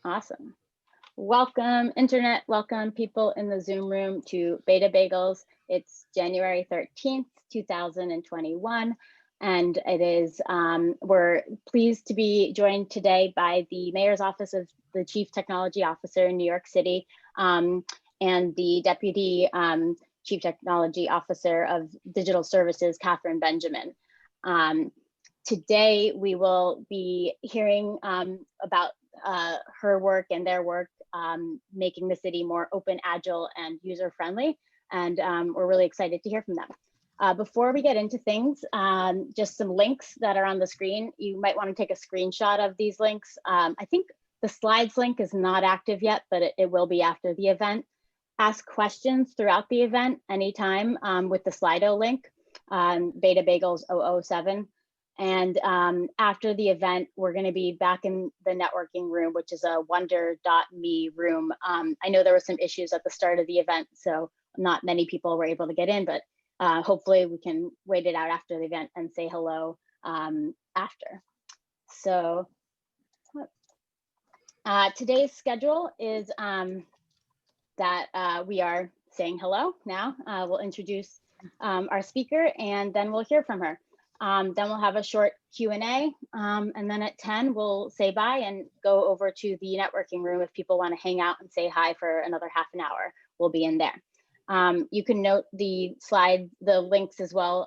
Awesome. Welcome, Internet. Welcome, people in the Zoom room to Beta Bagels. It's January 13th, 2021. And it is, we're pleased to be joined today by the Mayor's Office of the Chief Technology Officer in New York City and the Deputy Chief Technology Officer of Digital Services, Catherine Benjamin. Today, we will be hearing about her work and their work making the city more open, agile, and user-friendly. And we're really excited to hear from them. Before we get into things, just some links that are on the screen. You might want to take a screenshot of these links. I think the slides link is not active yet, but it will be after the event. Ask questions throughout the event anytime with the Slido link, Beta Bagels 007. And after the event, we're going to be back in the networking room, which is a wonder.me room. I know there were some issues at the start of the event, so not many people were able to get in, but hopefully we can wait it out after the event and say hello after. So today's schedule is that we are saying hello now. We'll introduce our speaker and then we'll hear from her. Then we'll have a short Q&A, and then at 10, we'll say bye and go over to the networking room. If people want to hang out and say hi for another half an hour, we'll be in there. You can note the slide, the links as well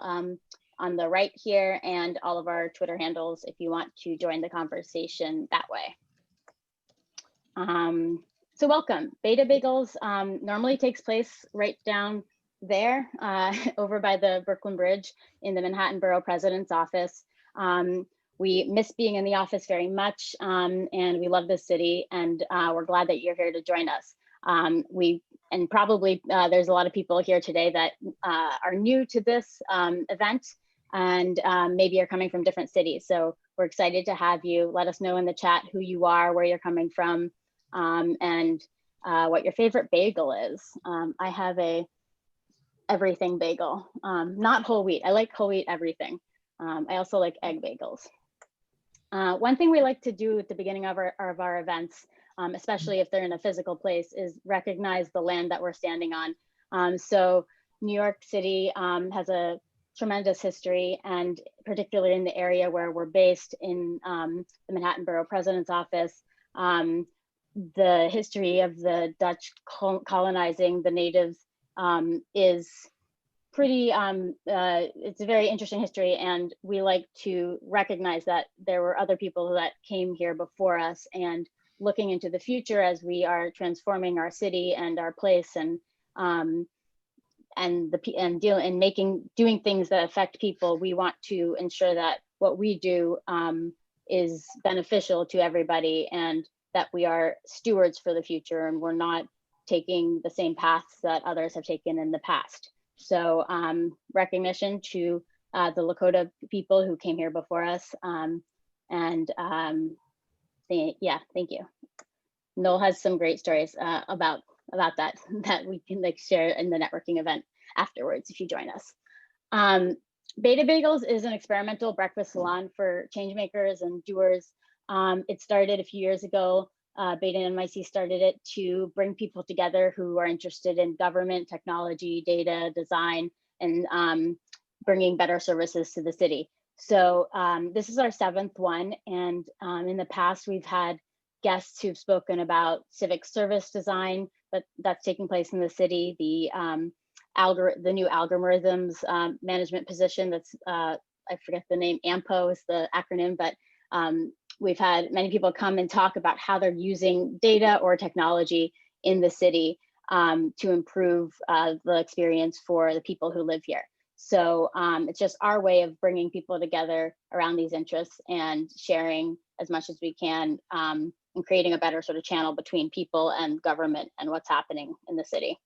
on the right here, and all of our Twitter handles if you want to join the conversation that way. So welcome. Beta Bagels normally takes place right down there over by the Brooklyn Bridge in the Manhattan Borough President's office. We miss being in the office very much and we love this city, and we're glad that you're here to join us. And probably there's a lot of people here today that are new to this event and maybe are coming from different cities. So we're excited to have you. Let us know in the chat who you are, where you're coming from, and what your favorite bagel is. I have a everything bagel, not whole wheat. I like whole wheat everything. I also like egg bagels. One thing we like to do at the beginning of our events, especially if they're in a physical place, is recognize the land that we're standing on. So New York City has a tremendous history, and particularly in the area where we're based in the Manhattan Borough President's office, the history of the Dutch colonizing the natives is pretty, it's a very interesting history, and we like to recognize that there were other people that came here before us, and looking into the future as we are transforming our city and our place, and doing things that affect people. We want to ensure that what we do is beneficial to everybody, and that we are stewards for the future, and we're not taking the same paths that others have taken in the past. So recognition to the Lakota people who came here before us. Thank you. Noel has some great stories about that we can share in the networking event afterwards if you join us. Beta Bagels is an experimental breakfast salon for change makers and doers. It started a few years ago. Beta NYC started it to bring people together who are interested in government, technology, data, design, and bringing better services to the city. So this is our 7th one. And in the past, we've had guests who've spoken about civic service design, but that's taking place in the city. The new algorithms management position, that's, I forget the name, AMPO is the acronym, but we've had many people come and talk about how they're using data or technology in the city to improve the experience for the people who live here. So it's just our way of bringing people together around these interests and sharing as much as we can and creating a better sort of channel between people and government and what's happening in the city.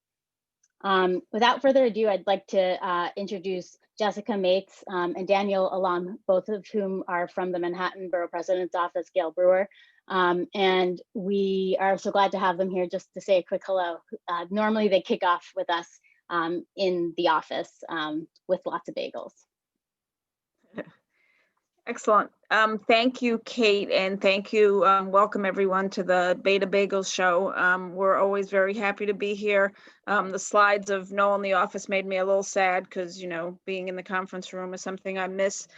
Without further ado, I'd like to introduce Jessica Mates and Daniel Alam, both of whom are from the Manhattan Borough President's Office, Gail Brewer. And we are so glad to have them here just to say a quick hello. Normally they kick off with us in the office with lots of bagels. Excellent. Thank you, Kate, and thank you. Welcome everyone to the Beta Bagels show. We're always very happy to be here. The slides of Noel in the office made me a little sad because, you know, being in the conference room is something I miss.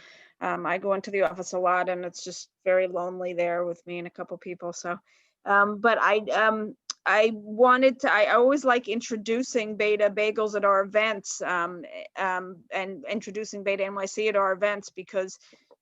I go into the office a lot and it's just very lonely there with me and a couple people. So, but I wanted to, I always like introducing Beta Bagels at our events and introducing Beta NYC at our events because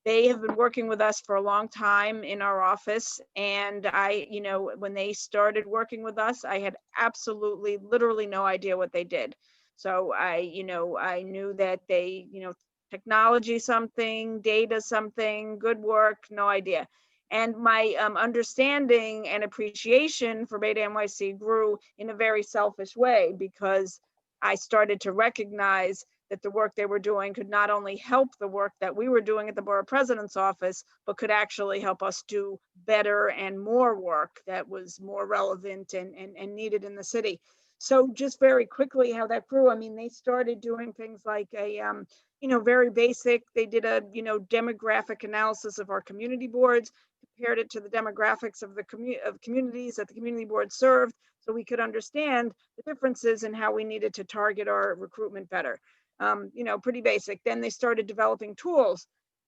they have been working with us for a long time in our office. And you know, when they started working with us, I had absolutely, literally no idea what they did. So you know, I knew that they, you know, technology something, data something, good work, no idea. And my understanding and appreciation for Beta NYC grew in a very selfish way because I started to recognize that the work they were doing could not only help the work that we were doing at the Borough President's office, but could actually help us do better and more work that was more relevant and needed in the city. So just very quickly how that grew, I mean, they started doing things like a, you know, very basic, they did a, you know, demographic analysis of our community boards, compared it to the demographics of the communities that the community board served, so we could understand the differences in how we needed to target our recruitment better. You know, pretty basic. Then they started developing tools.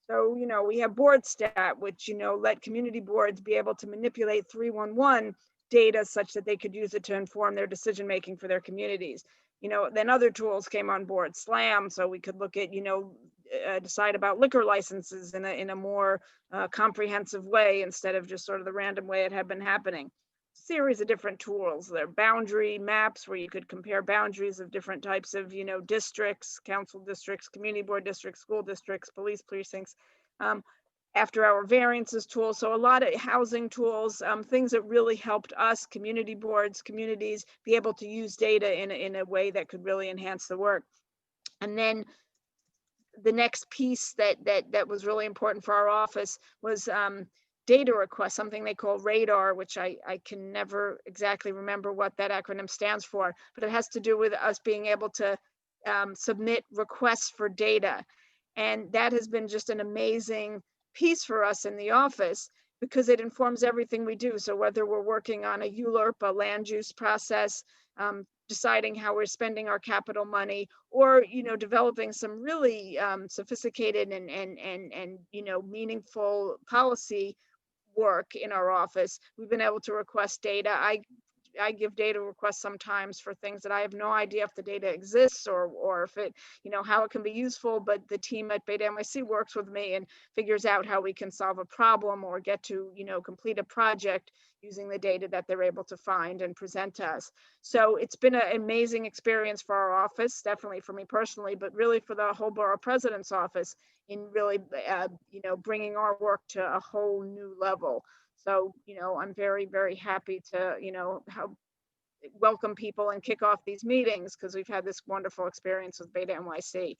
So, you know, we have board stat, which, you know, let community boards be able to manipulate 311 data such that they could use it to inform their decision-making for their communities. You know, then other tools came on board, SLAM, so we could look at, you know, decide about liquor licenses in a more comprehensive way instead of just sort of the random way it had been happening. Series of different tools. There are boundary maps where you could compare boundaries of different types of, you know, districts, council districts, community board districts, school districts, police precincts, after our variances tools. So a lot of housing tools, things that really helped us, community boards, communities, be able to use data in a way that could really enhance the work. And then the next piece that was really important for our office was data request, something they call RADAR, which I can never exactly remember what that acronym stands for, but it has to do with us being able to submit requests for data. And that has been just an amazing piece for us in the office because it informs everything we do. So whether we're working on a ULURP, a land use process, deciding how we're spending our capital money, or, you know, developing some really sophisticated and you know, meaningful policy work in our office, we've been able to request data. I give data requests sometimes for things that I have no idea if the data exists or if it, you know, how it can be useful, but the team at Beta NYC works with me and figures out how we can solve a problem or get to, you know, complete a project using the data that they're able to find and present to us. So it's been an amazing experience for our office, definitely for me personally, but really for the whole Borough President's office in really, you know, bringing our work to a whole new level. So, you know, I'm very, very happy to, you know, help welcome people and kick off these meetings because we've had this wonderful experience with Beta NYC.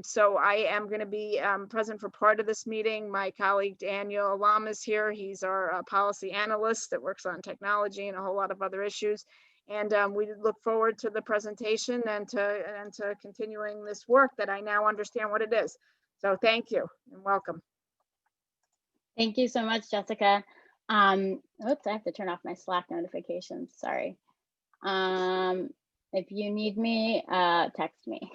So I am going to be present for part of this meeting. My colleague Daniel Alam is here. He's our policy analyst that works on technology and a whole lot of other issues. And we look forward to the presentation and to continuing this work that I now understand what it is. So thank you and welcome. Thank you so much, Jessica. Oops, I have to turn off my Slack notifications. Sorry. If you need me, text me.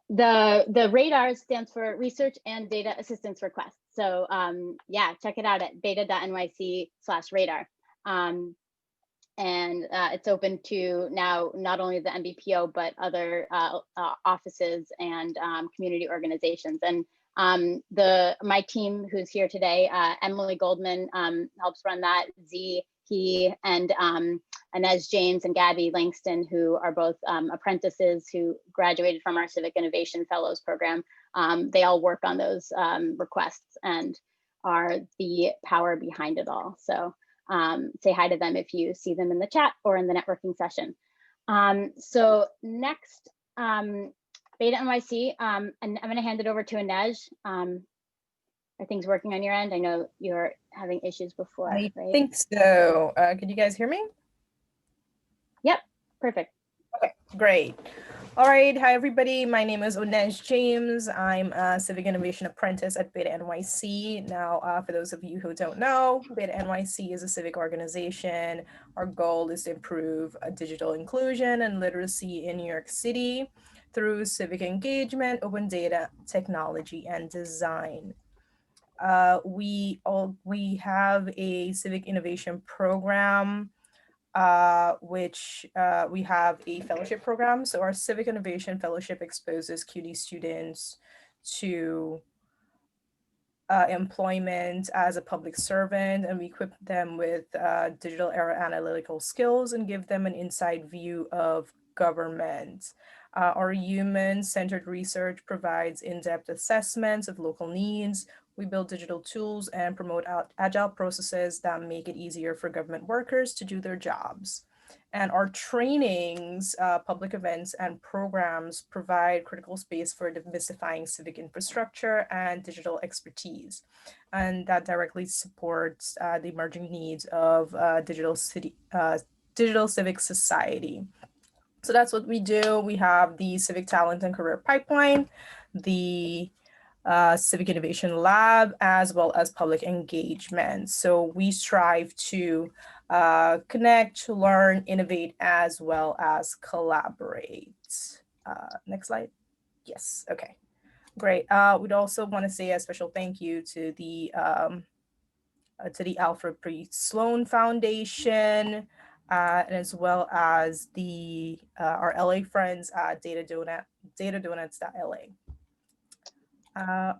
The RADAR stands for Research and Data Assistance Request. So yeah, check it out at beta.nyc/radar. And it's open to now not only the NBPO, but other offices and community organizations. And my team who's here today, Emily Goldman helps run that, he and Inez James and Gabby Langston, who are both apprentices who graduated from our Civic Innovation Fellows program. They all work on those requests and are the power behind it all. So say hi to them if you see them in the chat or in the networking session. So next, Beta NYC, and I'm going to hand it over to Inej. Are things working on your end? I know you're having issues before. I right? think so. Could you guys hear me? Yep, perfect. Okay, great. All right, hi everybody. My name is Onej James. I'm a Civic Innovation Apprentice at Beta NYC. Now, for those of you who don't know, Beta NYC is a civic organization. Our goal is to improve digital inclusion and literacy in New York City through civic engagement, open data, technology, and design. We have a civic innovation program which we have a fellowship program. So our Civic Innovation Fellowship exposes CUNY students to employment as a public servant, and we equip them with digital era analytical skills and give them an inside view of government. Our human-centered research provides in-depth assessments of local needs. We build digital tools and promote agile processes that make it easier for government workers to do their jobs. And our trainings, public events, and programs provide critical space for demystifying civic infrastructure and digital expertise. And that directly supports the emerging needs of digital civic society. So that's what we do. We have the Civic Talent and Career Pipeline, the Civic Innovation Lab, as well as public engagement. So we strive to connect, learn, innovate, as well as collaborate. Next slide. Yes, okay, great. We'd also want to say a special thank you to the Alfred P. Sloan Foundation, as well as the our LA friends at datadonuts.la.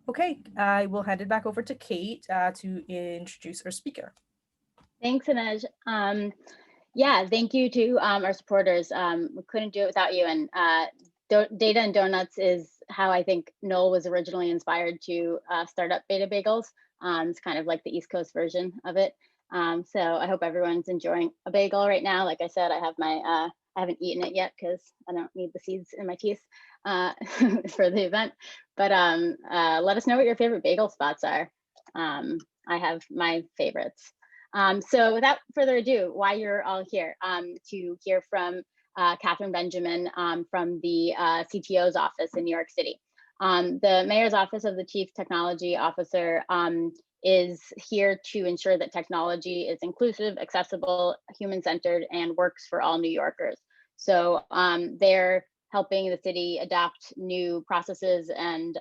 Okay, I will hand it back over to Kate to introduce our speaker. Thanks, Anej. Yeah, thank you to our supporters. We couldn't do it without you. And Data and Donuts is how I think Noel was originally inspired to start up Beta Bagels. It's kind of like the East Coast version of it. So I hope everyone's enjoying a bagel right now. Like I said, I have my, I haven't eaten it yet because I don't need the seeds in my teeth for the event. But let us know what your favorite bagel spots are. I have my favorites. So without further ado, why you're all here, to hear from Catherine Benjamin from the CTO's office in New York City. The Mayor's Office of the Chief Technology Officer is here to ensure that technology is inclusive, accessible, human-centered, and works for all New Yorkers. So they're helping the city adopt new processes and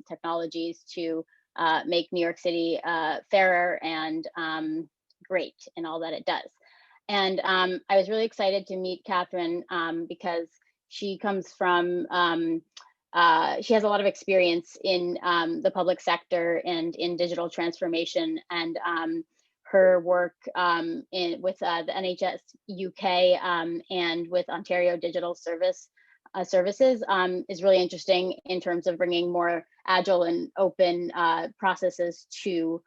technologies to make New York City fairer and great in all that it does. And I was really excited to meet Catherine because she comes from, she has a lot of experience in the public sector and in digital transformation, and her work with the NHS UK and with Ontario Digital Services is really interesting in terms of bringing more agile and open processes to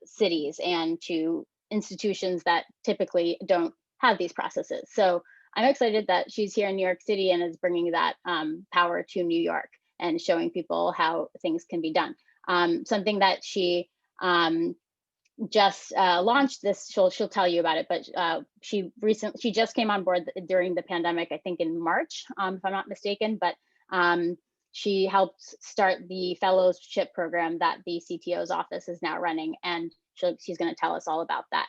cities and to institutions that typically don't have these processes. So I'm excited that she's here in New York City and is bringing that power to New York and showing people how things can be done. Something that she just launched this, she'll tell you about it, but she just came on board during the pandemic, I think in March, if I'm not mistaken, but she helped start the fellowship program that the CTO's office is now running, and she's going to tell us all about that.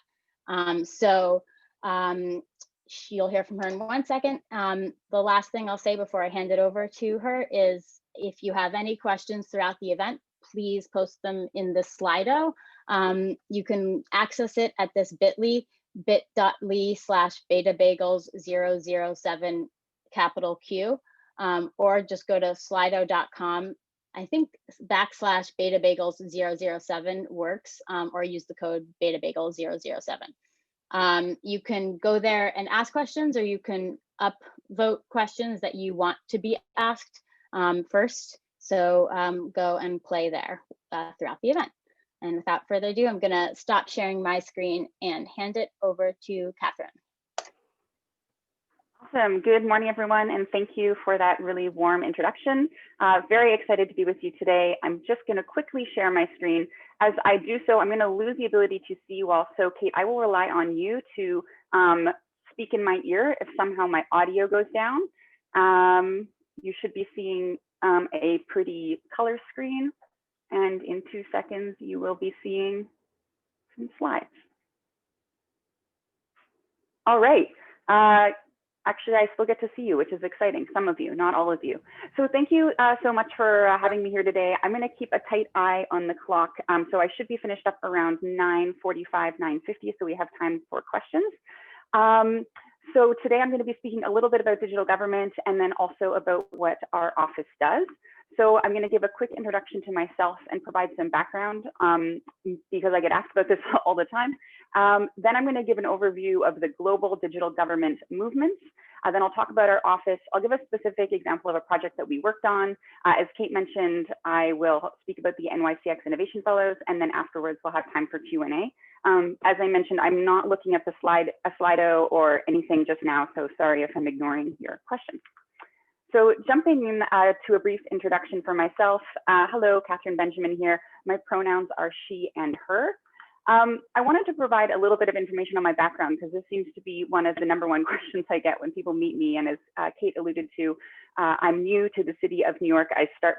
You'll hear from her in 1 second. The last thing I'll say before I hand it over to her is, if you have any questions throughout the event, please post them in the Slido. You can access it at this bit.ly/betabagels007 capital Q, or just go to slido.com. I think /betabagels007 works, or use the code betabagels007. You can go there and ask questions, or you can upvote questions that you want to be asked first. So go and play there throughout the event. And without further ado, I'm gonna stop sharing my screen and hand it over to Catherine. Awesome. Good morning, everyone, and thank you for that really warm introduction. Very excited to be with you today. I'm just going to quickly share my screen. As I do so, I'm going to lose the ability to see you all. So, Kate, I will rely on you to speak in my ear if somehow my audio goes down. you should be seeing a pretty color screen. And in 2 seconds, you will be seeing some slides. All right. Actually, I still get to see you, which is exciting. Some of you, not all of you. So thank you so much for having me here today. I'm going to keep a tight eye on the clock. So I should be finished up around 9:45, 9:50, so we have time for questions. So today I'm going to be speaking a little bit about digital government and then also about what our office does. So I'm going to give a quick introduction to myself and provide some background because I get asked about this all the time. Then I'm going to give an overview of the global digital government movements. Then I'll talk about our office. I'll give a specific example of a project that we worked on. As Kate mentioned, I will speak about the NYCX Innovation Fellows, and then afterwards we'll have time for Q&A. As I mentioned, I'm not looking at the Slido or anything just now, so sorry if I'm ignoring your questions. So jumping in to a brief introduction for myself. Hello, Catherine Benjamin here. My pronouns are she and her. I wanted to provide a little bit of information on my background because this seems to be one of the #1 questions I get when people meet me. And as Kate alluded to, I'm new to the city of New York.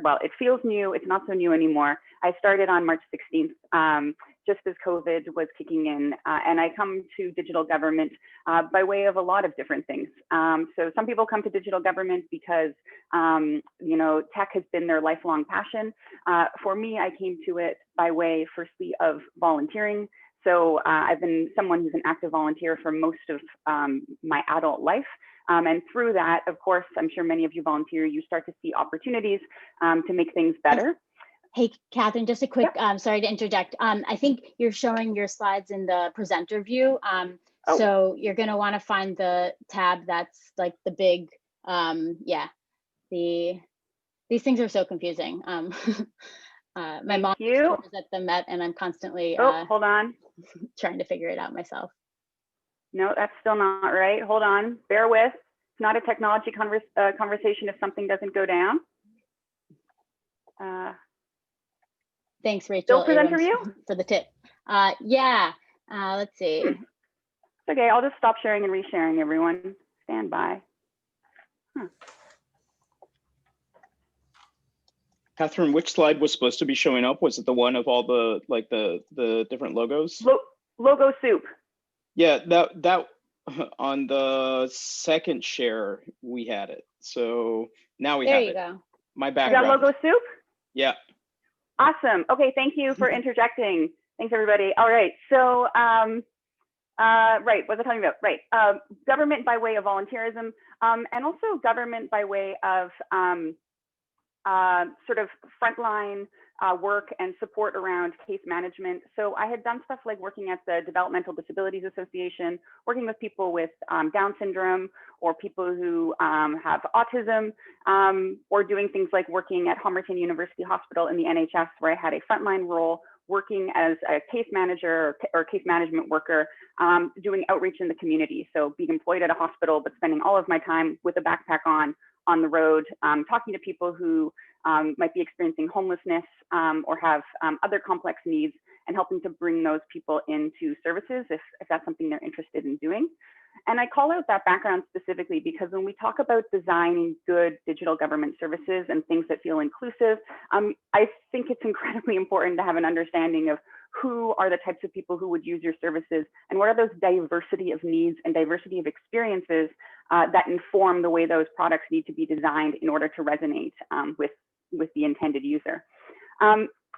Well, it feels new. It's not so new anymore. I started on March 16th, just as COVID was kicking in. And I come to digital government by way of a lot of different things. So some people come to digital government because, tech has been their lifelong passion. For me, I came to it by way, firstly, of volunteering. So I've been someone who's an active volunteer for most of my adult life. And through that, of course, I'm sure many of you volunteer, you start to see opportunities to make things better. Hey, Catherine, just a quick, sorry to interject. I think you're showing your slides in the presenter view. So you're going to want to find the tab that's like the big, these things are so confusing. My mom was at the Met and I'm constantly hold on, trying to figure it out myself. No, that's still not right. Hold on, bear with. It's not a technology conversation if something doesn't go down. Thanks, Rachel. Still presenter view? For the tip. Let's see. It's okay, I'll just stop sharing and resharing, everyone. Stand by. Catherine, which slide was supposed to be showing up? Was it the one of all the the different logos? Logo soup. Yeah, that on the second share we had it. So now we have it. There you go. My background. You got logo soup? Yeah. Awesome. Okay, thank you for interjecting. Thanks, everybody. All right. So, right, what was I talking about? Right. Government by way of volunteerism, and also government by way of sort of frontline work and support around case management. So I had done stuff like working at the Developmental Disabilities Association, working with people with Down syndrome or people who have autism, or doing things like working at Homerton University Hospital in the NHS, where I had a frontline role, working as a case manager or case management worker, doing outreach in the community. So being employed at a hospital, but spending all of my time with a backpack on the road, talking to people who might be experiencing homelessness or have other complex needs, and helping to bring those people into services if that's something they're interested in doing. And I call out that background specifically because when we talk about designing good digital government services and things that feel inclusive, I think it's incredibly important to have an understanding of who are the types of people who would use your services and what are those diversity of needs and diversity of experiences that inform the way those products need to be designed in order to resonate with the intended user.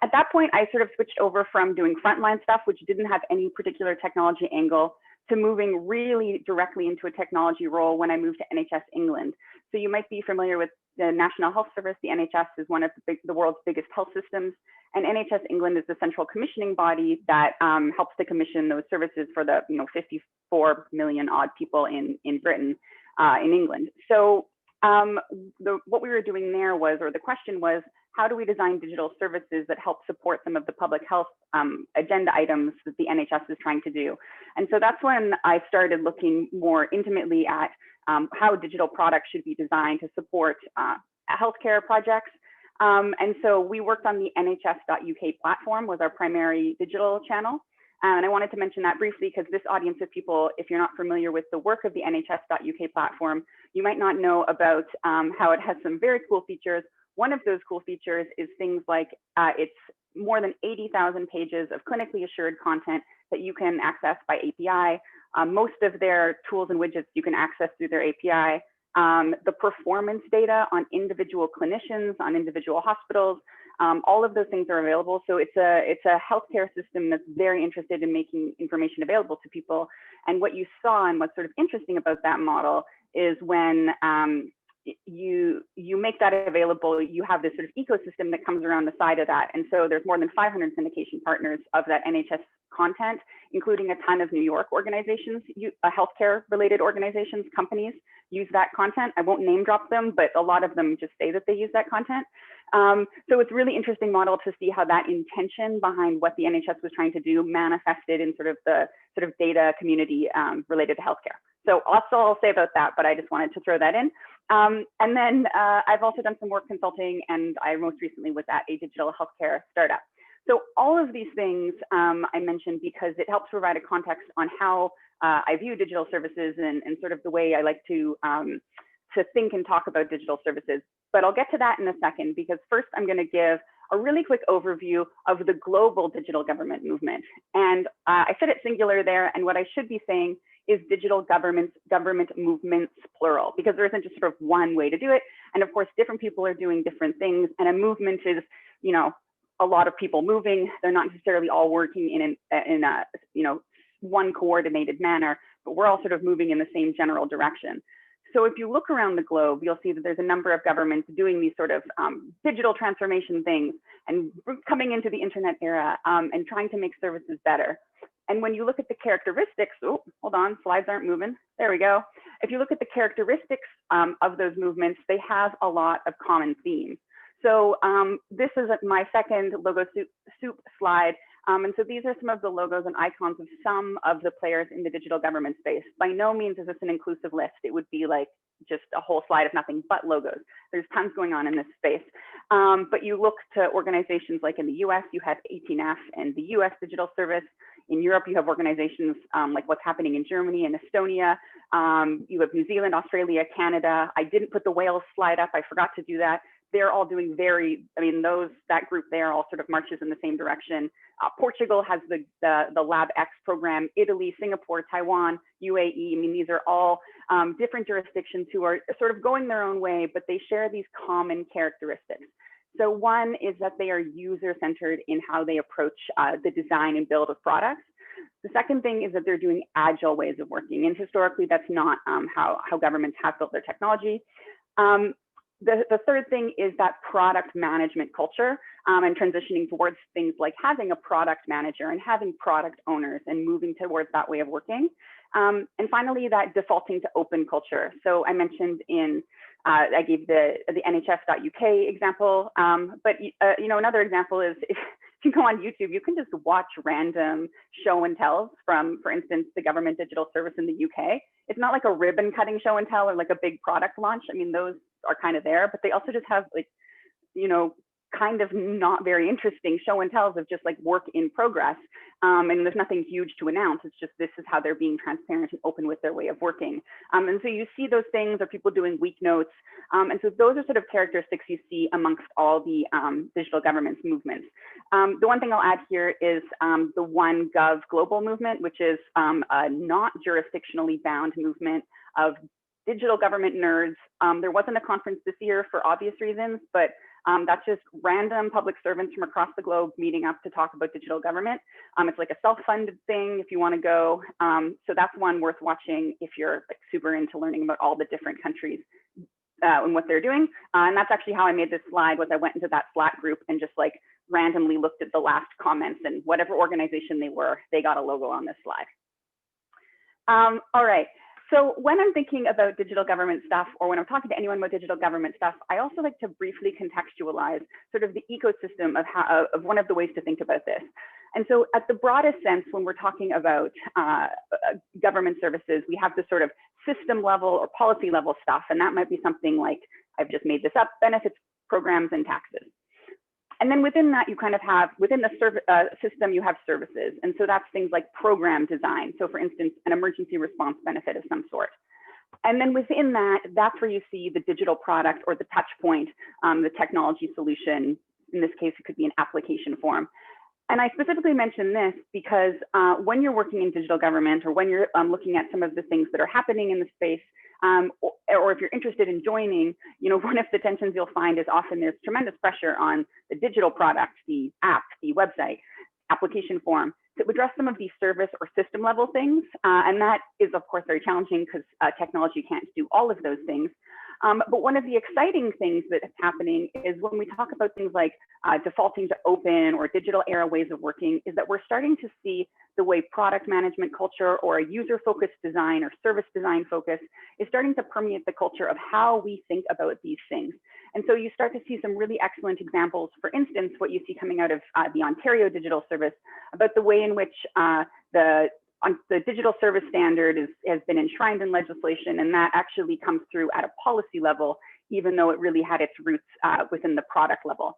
At that point, I sort of switched over from doing frontline stuff, which didn't have any particular technology angle, to moving really directly into a technology role when I moved to NHS England. So you might be familiar with the National Health Service. The NHS is one of the world's biggest health systems, and NHS England is the central commissioning body that helps to commission those services for the 54 million odd people in Britain, in England. So what we were doing there was, or the question was, how do we design digital services that help support some of the public health agenda items that the NHS is trying to do? And so that's when I started looking more intimately at how digital products should be designed to support healthcare projects. And so we worked on the NHS.UK platform, was our primary digital channel. And I wanted to mention that briefly because this audience of people, if you're not familiar with the work of the NHS.uk platform, you might not know about how it has some very cool features. One of those cool features is things like it's more than 80,000 pages of clinically assured content that you can access by API. Most of their tools and widgets you can access through their API. The performance data on individual clinicians, on individual hospitals, all of those things are available. So it's a healthcare system that's very interested in making information available to people. And what you saw and what's sort of interesting about that model is when you make that available, you have this sort of ecosystem that comes around the side of that. And so there's more than 500 syndication partners of that NHS content, including a ton of New York organizations, healthcare related organizations, companies use that content. I won't name drop them, but a lot of them just say that they use that content. So it's a really interesting model to see how that intention behind what the NHS was trying to do manifested in sort of the data community related to healthcare. So that's all I'll say about that, but I just wanted to throw that in. And then I've also done some work consulting, and I most recently was at a digital healthcare startup. So all of these things I mentioned because it helps provide a context on how I view digital services and sort of the way I like to think and talk about digital services. But I'll get to that in a second, because first I'm going to give a really quick overview of the global digital government movement. And I said it singular there, and what I should be saying is digital government movements, plural, because there isn't just sort of one way to do it. And of course, different people are doing different things, and a movement is, you know, a lot of people moving. They're not necessarily all working in a you know, one coordinated manner, but we're all sort of moving in the same general direction. So if you look around the globe, you'll see that there's a number of governments doing these sort of digital transformation things and coming into the internet era and trying to make services better. And when you look at the characteristics, oh, hold on, slides aren't moving. There we go. If you look at the characteristics of those movements, they have a lot of common themes. So this is my second logo soup slide. And so these are some of the logos and icons of some of the players in the digital government space. By no means is this an inclusive list. It would be like just a whole slide of nothing but logos. There's tons going on in this space. But you look to organizations like in the US, you have 18F and the US Digital Service. In Europe, you have organizations like what's happening in Germany and Estonia. You have New Zealand, Australia, Canada. I didn't put the Wales slide up. I forgot to do that. They're all doing that group there all sort of marches in the same direction. Portugal has the LabX program, Italy, Singapore, Taiwan, UAE. I mean, these are all different jurisdictions who are sort of going their own way, but they share these common characteristics. So one is that they are user-centered in how they approach the design and build of products. The second thing is that they're doing agile ways of working. And historically, that's not how governments have built their technology. The third thing is that product management culture and transitioning towards things like having a product manager and having product owners and moving towards that way of working. And finally, that defaulting to open culture. So I mentioned I gave the NHS.uk example, but you know, another example is if you go on YouTube, you can just watch random show and tells from, for instance, the government digital service in the UK. It's not like a ribbon cutting show and tell or like a big product launch. I mean, those are kind of there, but they also just have like, you know, kind of not very interesting show and tells of just like work in progress. And there's nothing huge to announce. It's just, this is how they're being transparent and open with their way of working. And so you see those things, or people doing week notes. And so those are sort of characteristics you see amongst all the digital governance movements. The one thing I'll add here is the One Gov Global movement, which is a not jurisdictionally bound movement of digital government nerds. There wasn't a conference this year for obvious reasons, but that's just random public servants from across the globe meeting up to talk about digital government. It's like a self-funded thing if you want to go. So that's one worth watching if you're like super into learning about all the different countries and what they're doing. And that's actually how I made this slide, was I went into that Slack group and just like randomly looked at the last comments, and whatever organization they were, they got a logo on this slide. All right. So when I'm thinking about digital government stuff, or when I'm talking to anyone about digital government stuff, I also like to briefly contextualize sort of the ecosystem of one of the ways to think about this. And so at the broadest sense, when we're talking about government services, we have this sort of system level or policy level stuff. And that might be something like, I've just made this up, benefits, programs, and taxes. And then within that, you kind of have, within the system, you have services. And so that's things like program design. So for instance, an emergency response benefit of some sort. And then within that, that's where you see the digital product or the touch point, the technology solution. In this case, it could be an application form. And I specifically mention this because when you're working in digital government, or when you're looking at some of the things that are happening in the space, or if you're interested in joining, one of the tensions you'll find is often there's tremendous pressure on the digital product, the app, the website, application form, to address some of these service or system level things. And that is, of course, very challenging because technology can't do all of those things. But one of the exciting things that is happening is when we talk about things like defaulting to open or digital era ways of working, is that we're starting to see the way product management culture or a user-focused design or service design focus is starting to permeate the culture of how we think about these things. And so you start to see some really excellent examples. For instance, what you see coming out of the Ontario Digital Service about the way in which the digital service standard has been enshrined in legislation, and that actually comes through at a policy level, even though it really had its roots within the product level.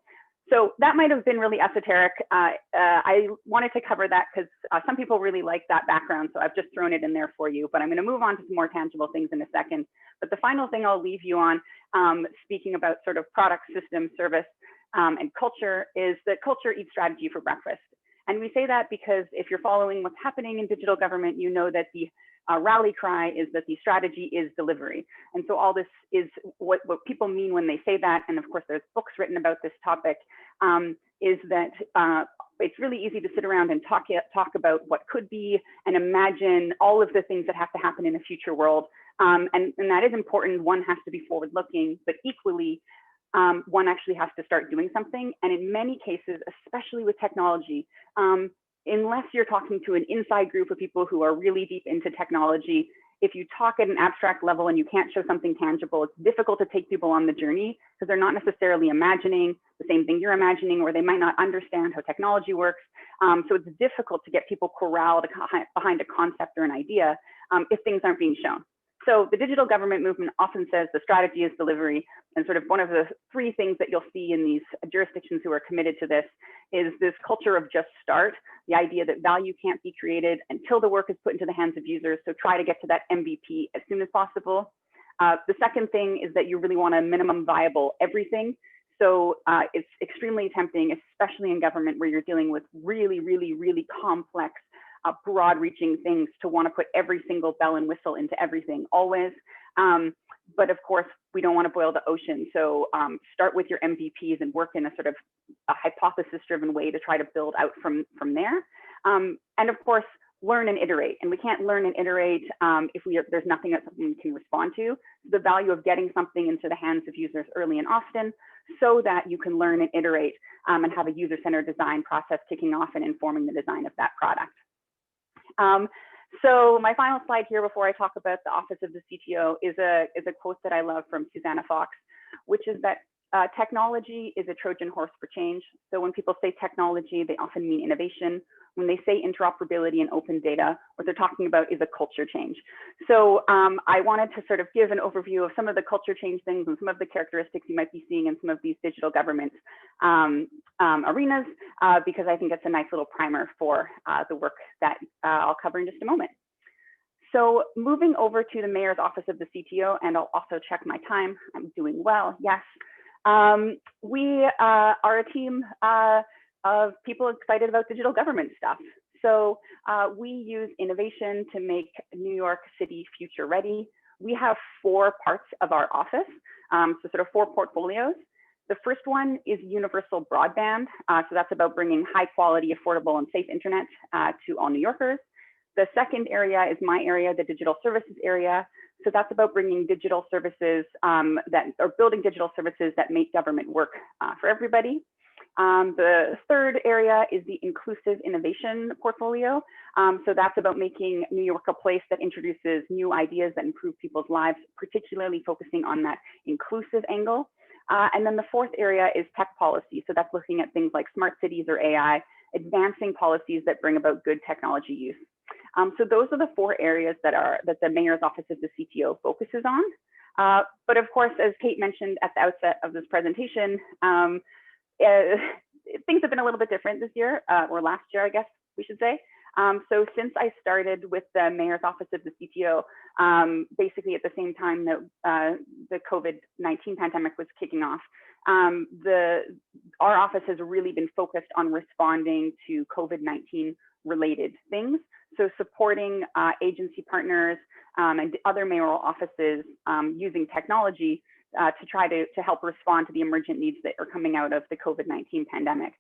So that might have been really esoteric. I wanted to cover that because some people really like that background, so I've just thrown it in there for you, but I'm gonna move on to some more tangible things in a second. But the final thing I'll leave you on, speaking about sort of product, system, service, and culture, is that culture eats strategy for breakfast. And we say that because if you're following what's happening in digital government, you know that the rally cry is that the strategy is delivery. And so all this is what people mean when they say that. And of course, there's books written about this topic, is that it's really easy to sit around and talk about what could be and imagine all of the things that have to happen in a future world. And that is important. One has to be forward looking, but equally, one actually has to start doing something. And in many cases, especially with technology, unless you're talking to an inside group of people who are really deep into technology, if you talk at an abstract level and you can't show something tangible, it's difficult to take people on the journey because they're not necessarily imagining the same thing you're imagining, or they might not understand how technology works. So it's difficult to get people corralled behind a concept or an idea if things aren't being shown. So the digital government movement often says the strategy is delivery. And sort of one of the three things that you'll see in these jurisdictions who are committed to this is this culture of just start, the idea that value can't be created until the work is put into the hands of users. So try to get to that MVP as soon as possible. The second thing is that you really want a minimum viable everything. So it's extremely tempting, especially in government where you're dealing with really, really, really complex broad reaching things, to want to put every single bell and whistle into everything always. But of course, we don't want to boil the ocean. So start with your MVPs and work in a sort of a hypothesis driven way to try to build out from there. And of course, learn and iterate. And we can't learn and iterate if there's nothing that someone can respond to. The value of getting something into the hands of users early and often, so that you can learn and iterate and have a user-centered design process kicking off and informing the design of that product. So my final slide here before I talk about the Office of the CTO is a quote that I love from Susanna Fox, which is that technology is a Trojan horse for change. So when people say technology, they often mean innovation. When they say interoperability and open data, what they're talking about is a culture change. So I wanted to sort of give an overview of some of the culture change things and some of the characteristics you might be seeing in some of these digital government arenas, because I think it's a nice little primer for the work that I'll cover in just a moment. So moving over to the Mayor's Office of the CTO, and I'll also check my time. I'm doing well, yes. We are a team of people excited about digital government stuff. So we use innovation to make New York City future ready. We have 4 parts of our office, so sort of 4 portfolios. The first one is universal broadband. So that's about bringing high quality, affordable, and safe internet to all New Yorkers. The second area is my area, the digital services area. So that's about bringing digital services building digital services that make government work for everybody. The third area is the inclusive innovation portfolio. So that's about making New York a place that introduces new ideas that improve people's lives, particularly focusing on that inclusive angle. And then the fourth area is tech policy. So that's looking at things like smart cities or AI, advancing policies that bring about good technology use. So those are the 4 areas that the Mayor's Office of the CTO focuses on. But of course, as Kate mentioned at the outset of this presentation, things have been a little bit different this year, or last year, I guess we should say. So since I started with the Mayor's Office of the CTO, basically at the same time that the COVID-19 pandemic was kicking off, our office has really been focused on responding to COVID-19 related things. So supporting agency partners and other mayoral offices using technology to try to help respond to the emergent needs that are coming out of the COVID-19 pandemic.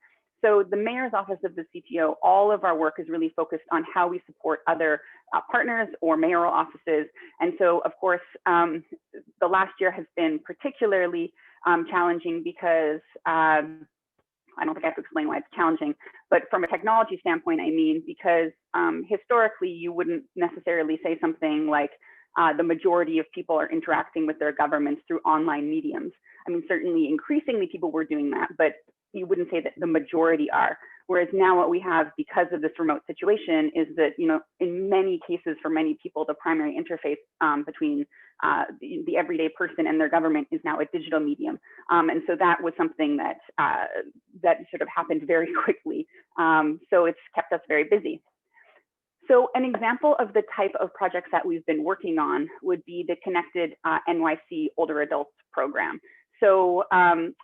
So the Mayor's Office of the CTO, all of our work is really focused on how we support other partners or mayoral offices. And so, of course, the last year has been particularly challenging because I don't think I have to explain why it's challenging, but from a technology standpoint, I mean, because historically you wouldn't necessarily say something like the majority of people are interacting with their governments through online mediums. I mean, certainly increasingly people were doing that, but you wouldn't say that the majority are. Whereas now what we have because of this remote situation is that, you know, in many cases for many people, the primary interface between the everyday person and their government is now a digital medium. And so that was something that, that sort of happened very quickly. So it's kept us very busy. So an example of the type of projects that we've been working on would be the Connected NYC Older Adults program. So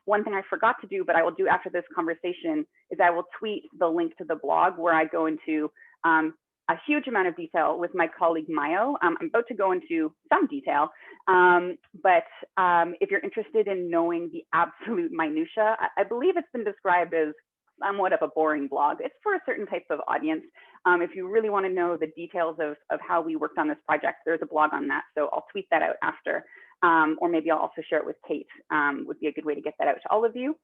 one thing I forgot to do, but I will do after this conversation, is I will tweet the link to the blog where I go into a huge amount of detail with my colleague Mayo. I'm about to go into some detail, but if you're interested in knowing the absolute minutia, I believe it's been described as somewhat of a boring blog. It's for a certain type of audience. If you really want to know the details of how we worked on this project, there's a blog on that. So I'll tweet that out after. Or maybe I'll also share it with Kate, would be a good way to get that out to all of you.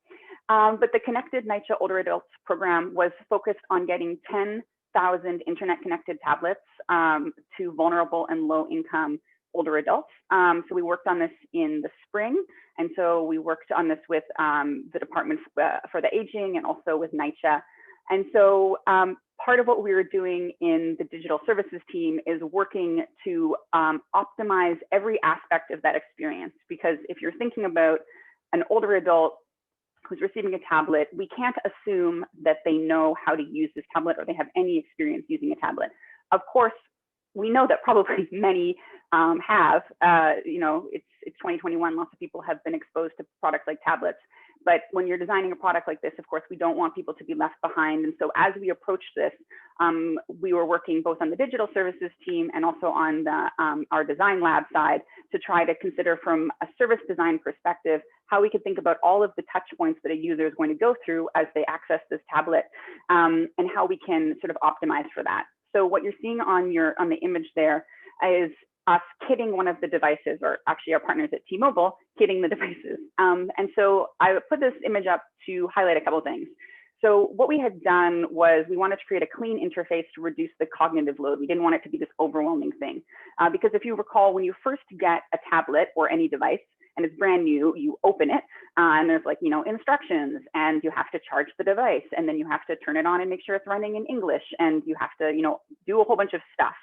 But the Connected NYCHA Older Adults program was focused on getting 10,000 internet connected tablets to vulnerable and low income older adults. So we worked on this in the spring. And so we worked on this with the Department for the Aging and also with NYCHA. And so part of what we were doing in the digital services team is working to optimize every aspect of that experience. Because if you're thinking about an older adult who's receiving a tablet, we can't assume that they know how to use this tablet or they have any experience using a tablet. Of course, we know that probably many have. You know, it's 2021, lots of people have been exposed to products like tablets. But when you're designing a product like this, of course, we don't want people to be left behind. And so as we approached this, we were working both on the digital services team and also on the, our design lab side to try to consider from a service design perspective, how we could think about all of the touch points that a user is going to go through as they access this tablet, and how we can sort of optimize for that. So what you're seeing on the image there is us kitting one of the devices, or actually our partners at T-Mobile kitting the devices. And so I put this image up to highlight a couple of things. So what we had done was we wanted to create a clean interface to reduce the cognitive load. We didn't want it to be this overwhelming thing. Because if you recall, when you first get a tablet or any device, and it's brand new, you open it, and there's like, you know, instructions, and you have to charge the device, and then you have to turn it on and make sure it's running in English, and you have to, you know, do a whole bunch of stuff.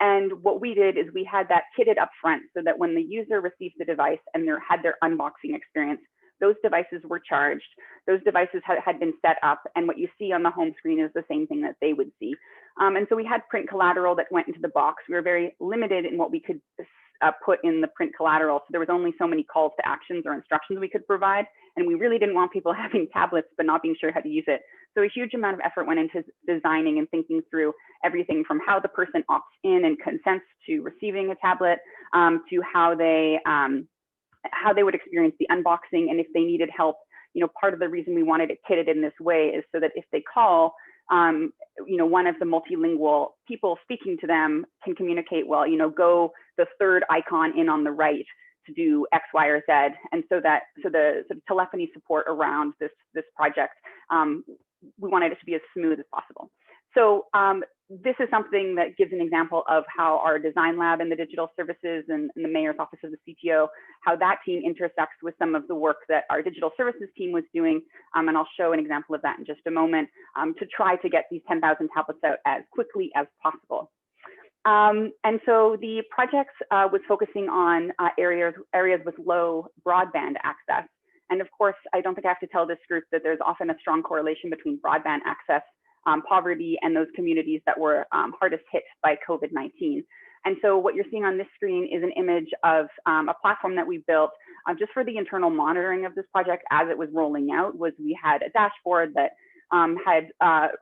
And what we did is we had that kitted up front so that when the user received the device and had their unboxing experience, those devices were charged, those devices had been set up, and what you see on the home screen is the same thing that they would see. And so we had print collateral that went into the box. We were very limited in what we could put in the print collateral. So there was only so many calls to actions or instructions we could provide. And we really didn't want people having tablets, but not being sure how to use it. So a huge amount of effort went into designing and thinking through everything from how the person opts in and consents to receiving a tablet, to how they would experience the unboxing. And if they needed help, you know, part of the reason we wanted it kitted in this way is so that if they call, you know, one of the multilingual people speaking to them can communicate, well, you know, go the third icon in on the right to do X, Y, or Z. And so the sort of telephony support around this project, we wanted it to be as smooth as possible. So this is something that gives an example of how our design lab and the digital services and the Mayor's Office of the CTO, how that team intersects with some of the work that our digital services team was doing. And I'll show an example of that in just a moment, to try to get these 10,000 tablets out as quickly as possible. And so the project was focusing on areas with low broadband access. And of course, I don't think I have to tell this group that there's often a strong correlation between broadband access, poverty, and those communities that were hardest hit by COVID-19. And so what you're seeing on this screen is an image of a platform that we built just for the internal monitoring of this project as it was rolling out. Was we had a dashboard that had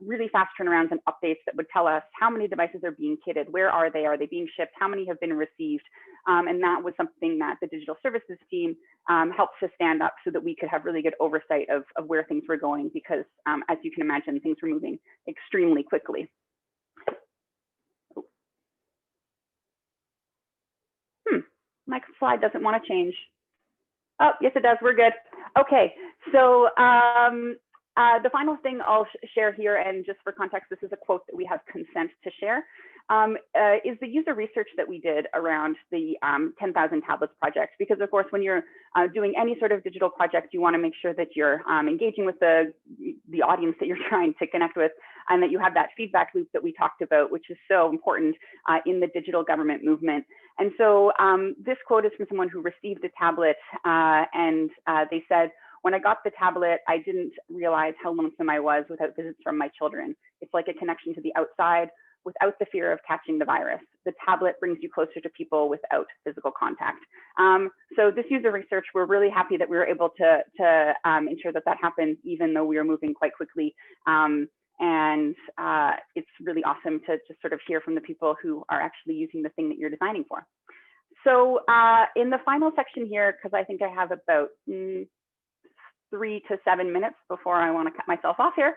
really fast turnarounds and updates that would tell us how many devices are being kitted, where are they being shipped, how many have been received. And that was something that the digital services team helped to stand up so that we could have really good oversight of where things were going, because as you can imagine, things were moving extremely quickly. My slide doesn't want to change. Oh, yes, it does. We're good. Okay, so the final thing I'll share here, and just for context, this is a quote that we have consent to share, is the user research that we did around the 10,000 tablets project. Because of course, when you're doing any sort of digital project, you want to make sure that you're engaging with the audience that you're trying to connect with, and that you have that feedback loop that we talked about, which is so important in the digital government movement. And so this quote is from someone who received a tablet, and they said, "When I got the tablet, I didn't realize how lonesome I was without visits from my children. It's like a connection to the outside without the fear of catching the virus. The tablet brings you closer to people without physical contact." So this user research, we're really happy that we were able to ensure that that happened, even though we were moving quite quickly. It's really awesome to just sort of hear from the people who are actually using the thing that you're designing for. So in the final section here, because I think I have about 3 to 7 minutes before I want to cut myself off here,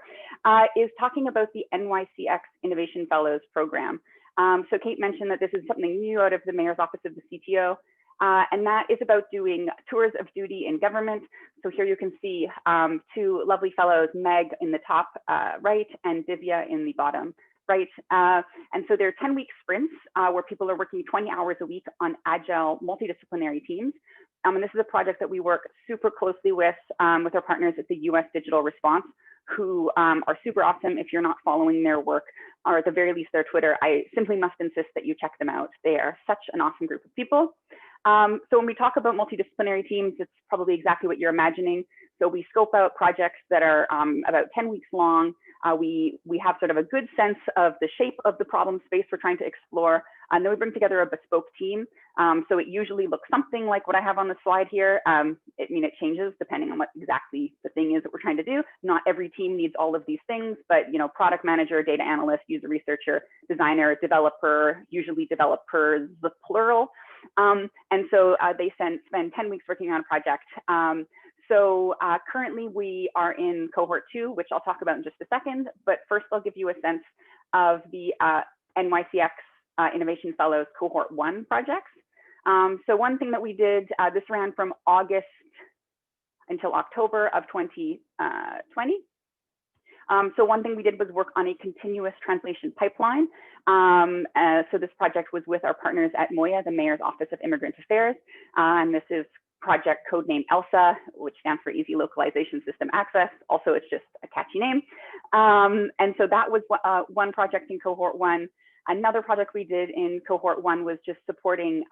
is talking about the NYCX Innovation Fellows Program. So Kate mentioned that this is something new out of the Mayor's Office of the CTO, and that is about doing tours of duty in government. So here you can see 2 lovely fellows, Meg in the top right and Divya in the bottom right. And so they're 10-week sprints where people are working 20 hours a week on agile multidisciplinary teams. And this is a project that we work super closely with our partners at the US Digital Response, who are super awesome. If you're not following their work, or at the very least their Twitter, I simply must insist that you check them out. They are such an awesome group of people. So when we talk about multidisciplinary teams, it's probably exactly what you're imagining. So we scope out projects that are about 10 weeks long. We have sort of a good sense of the shape of the problem space we're trying to explore. And then we bring together a bespoke team. So it usually looks something like what I have on the slide here. It changes depending on what exactly the thing is that we're trying to do. Not every team needs all of these things, but product manager, data analyst, user researcher, designer, developer, usually developers, the plural. And so they spend 10 weeks working on a project. So currently we are in cohort 2, which I'll talk about in just a second. But first, I'll give you a sense of the NYCX Innovation Fellows cohort 1 projects. So one thing that we did, this ran from August until October of 2020. So one thing we did was work on a continuous translation pipeline. So this project was with our partners at MOIA, the Mayor's Office of Immigrant Affairs. And this is project codename ELSA, which stands for Easy Localization System Access. Also, it's just a catchy name. And so that was one project in cohort 1. Another project we did in cohort 1 was just supporting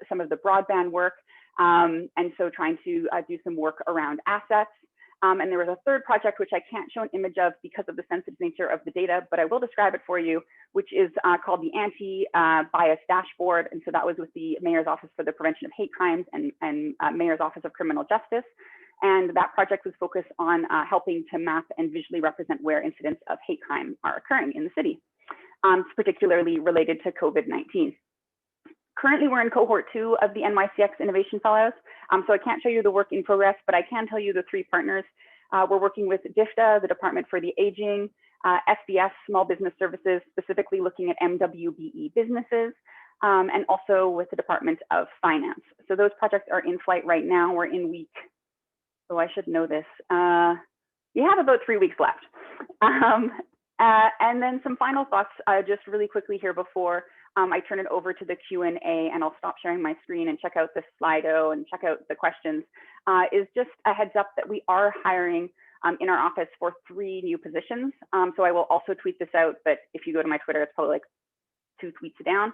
some of the broadband work. And so trying to do some work around assets. And there was a third project, which I can't show an image of because of the sensitive nature of the data, but I will describe it for you, which is called the Anti-Bias Dashboard. And so that was with the Mayor's Office for the Prevention of Hate Crimes and Mayor's Office of Criminal Justice. And that project was focused on helping to map and visually represent where incidents of hate crime are occurring in the city, particularly related to COVID-19. Currently, we're in cohort 2 of the NYCX Innovation Fellows. So I can't show you the work in progress, but I can tell you the 3 partners. We're working with DFTA, the Department for the Aging, SBS, Small Business Services, specifically looking at MWBE businesses, and also with the Department of Finance. So those projects are in flight right now. We're in week, so I should know this. You have about 3 weeks left. And then some final thoughts just really quickly here before I turn it over to the Q&A, and I'll stop sharing my screen and check out the Slido and check out the questions, is just a heads up that we are hiring in our office for 3 new positions. So I will also tweet this out, but if you go to my Twitter, it's probably like 2 tweets down.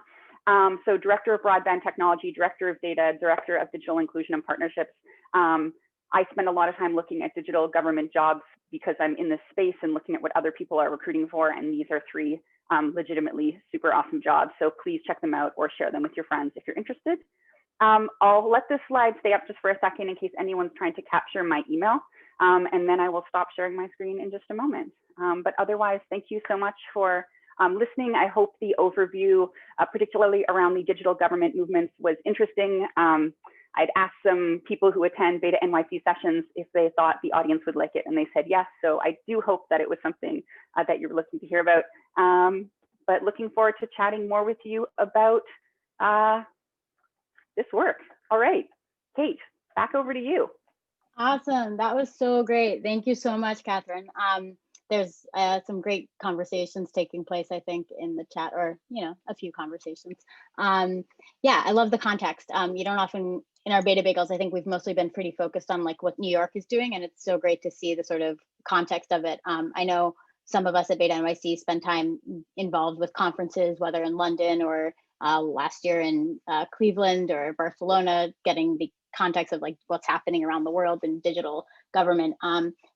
So Director of Broadband Technology, Director of Data, Director of Digital Inclusion and Partnerships. I spend a lot of time looking at digital government jobs because I'm in this space and looking at what other people are recruiting for. And these are 3 legitimately super awesome jobs. So please check them out or share them with your friends if you're interested. I'll let this slide stay up just for a second in case anyone's trying to capture my email. And then I will stop sharing my screen in just a moment. But otherwise, thank you so much for listening. I hope the overview, particularly around the digital government movements, was interesting. I'd asked some people who attend Beta NYC sessions if they thought the audience would like it, and they said yes. So I do hope that it was something that you're looking to hear about. But looking forward to chatting more with you about this work. All right, Kate, back over to you. Awesome. That was so great. Thank you so much, Catherine. There's some great conversations taking place, I think, in the chat, or, a few conversations. Yeah, I love the context. You don't often, in our Beta Bagels, I think we've mostly been pretty focused on like what New York is doing, and it's so great to see the sort of context of it. I know some of us at Beta NYC spend time involved with conferences, whether in London or last year in Cleveland or Barcelona, getting the context of like what's happening around the world in digital government.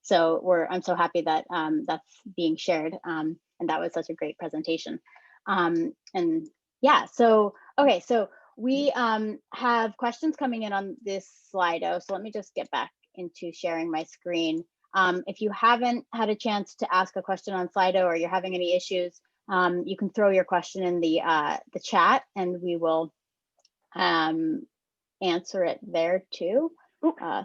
So I'm so happy that that's being shared, and that was such a great presentation. And yeah, so okay, so we have questions coming in on this Slido. So let me just get back into sharing my screen. If you haven't had a chance to ask a question on Slido, or you're having any issues, you can throw your question in the chat, and we will answer it there too.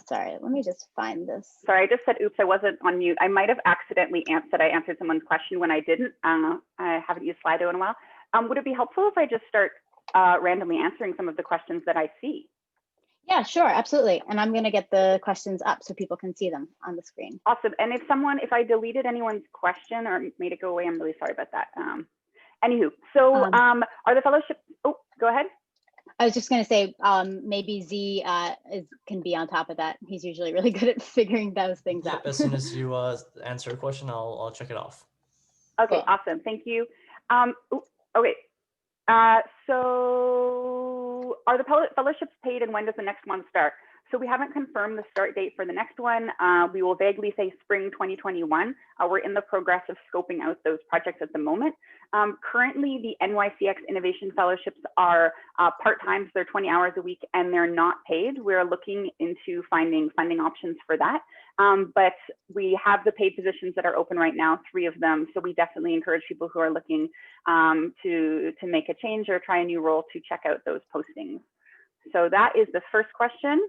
Sorry, let me just find this. Sorry, I just said, oops, I wasn't on mute. I might have accidentally said I answered someone's question when I didn't. I haven't used Slido in a while. Would it be helpful if I just start randomly answering some of the questions that I see? Yeah, sure, absolutely. And I'm gonna get the questions up so people can see them on the screen. Awesome. And if I deleted anyone's question or made it go away, I'm really sorry about that. Anywho, so are the fellowships, oh, go ahead. I was just going to say, maybe Z can be on top of that. He's usually really good at figuring those things out. As soon as you answer a question, I'll check it off. Okay, cool. Awesome. Thank you. Okay. So are the fellowships paid, and when does the next one start? So we haven't confirmed the start date for the next one. We will vaguely say spring 2021. We're in the progress of scoping out those projects at the moment. Currently, the NYCX Innovation Fellowships are part-time, so they're 20 hours a week, and they're not paid. We're looking into finding funding options for that. But we have the paid positions that are open right now, 3 of them. So we definitely encourage people who are looking to make a change or try a new role to check out those postings. So that is the first question.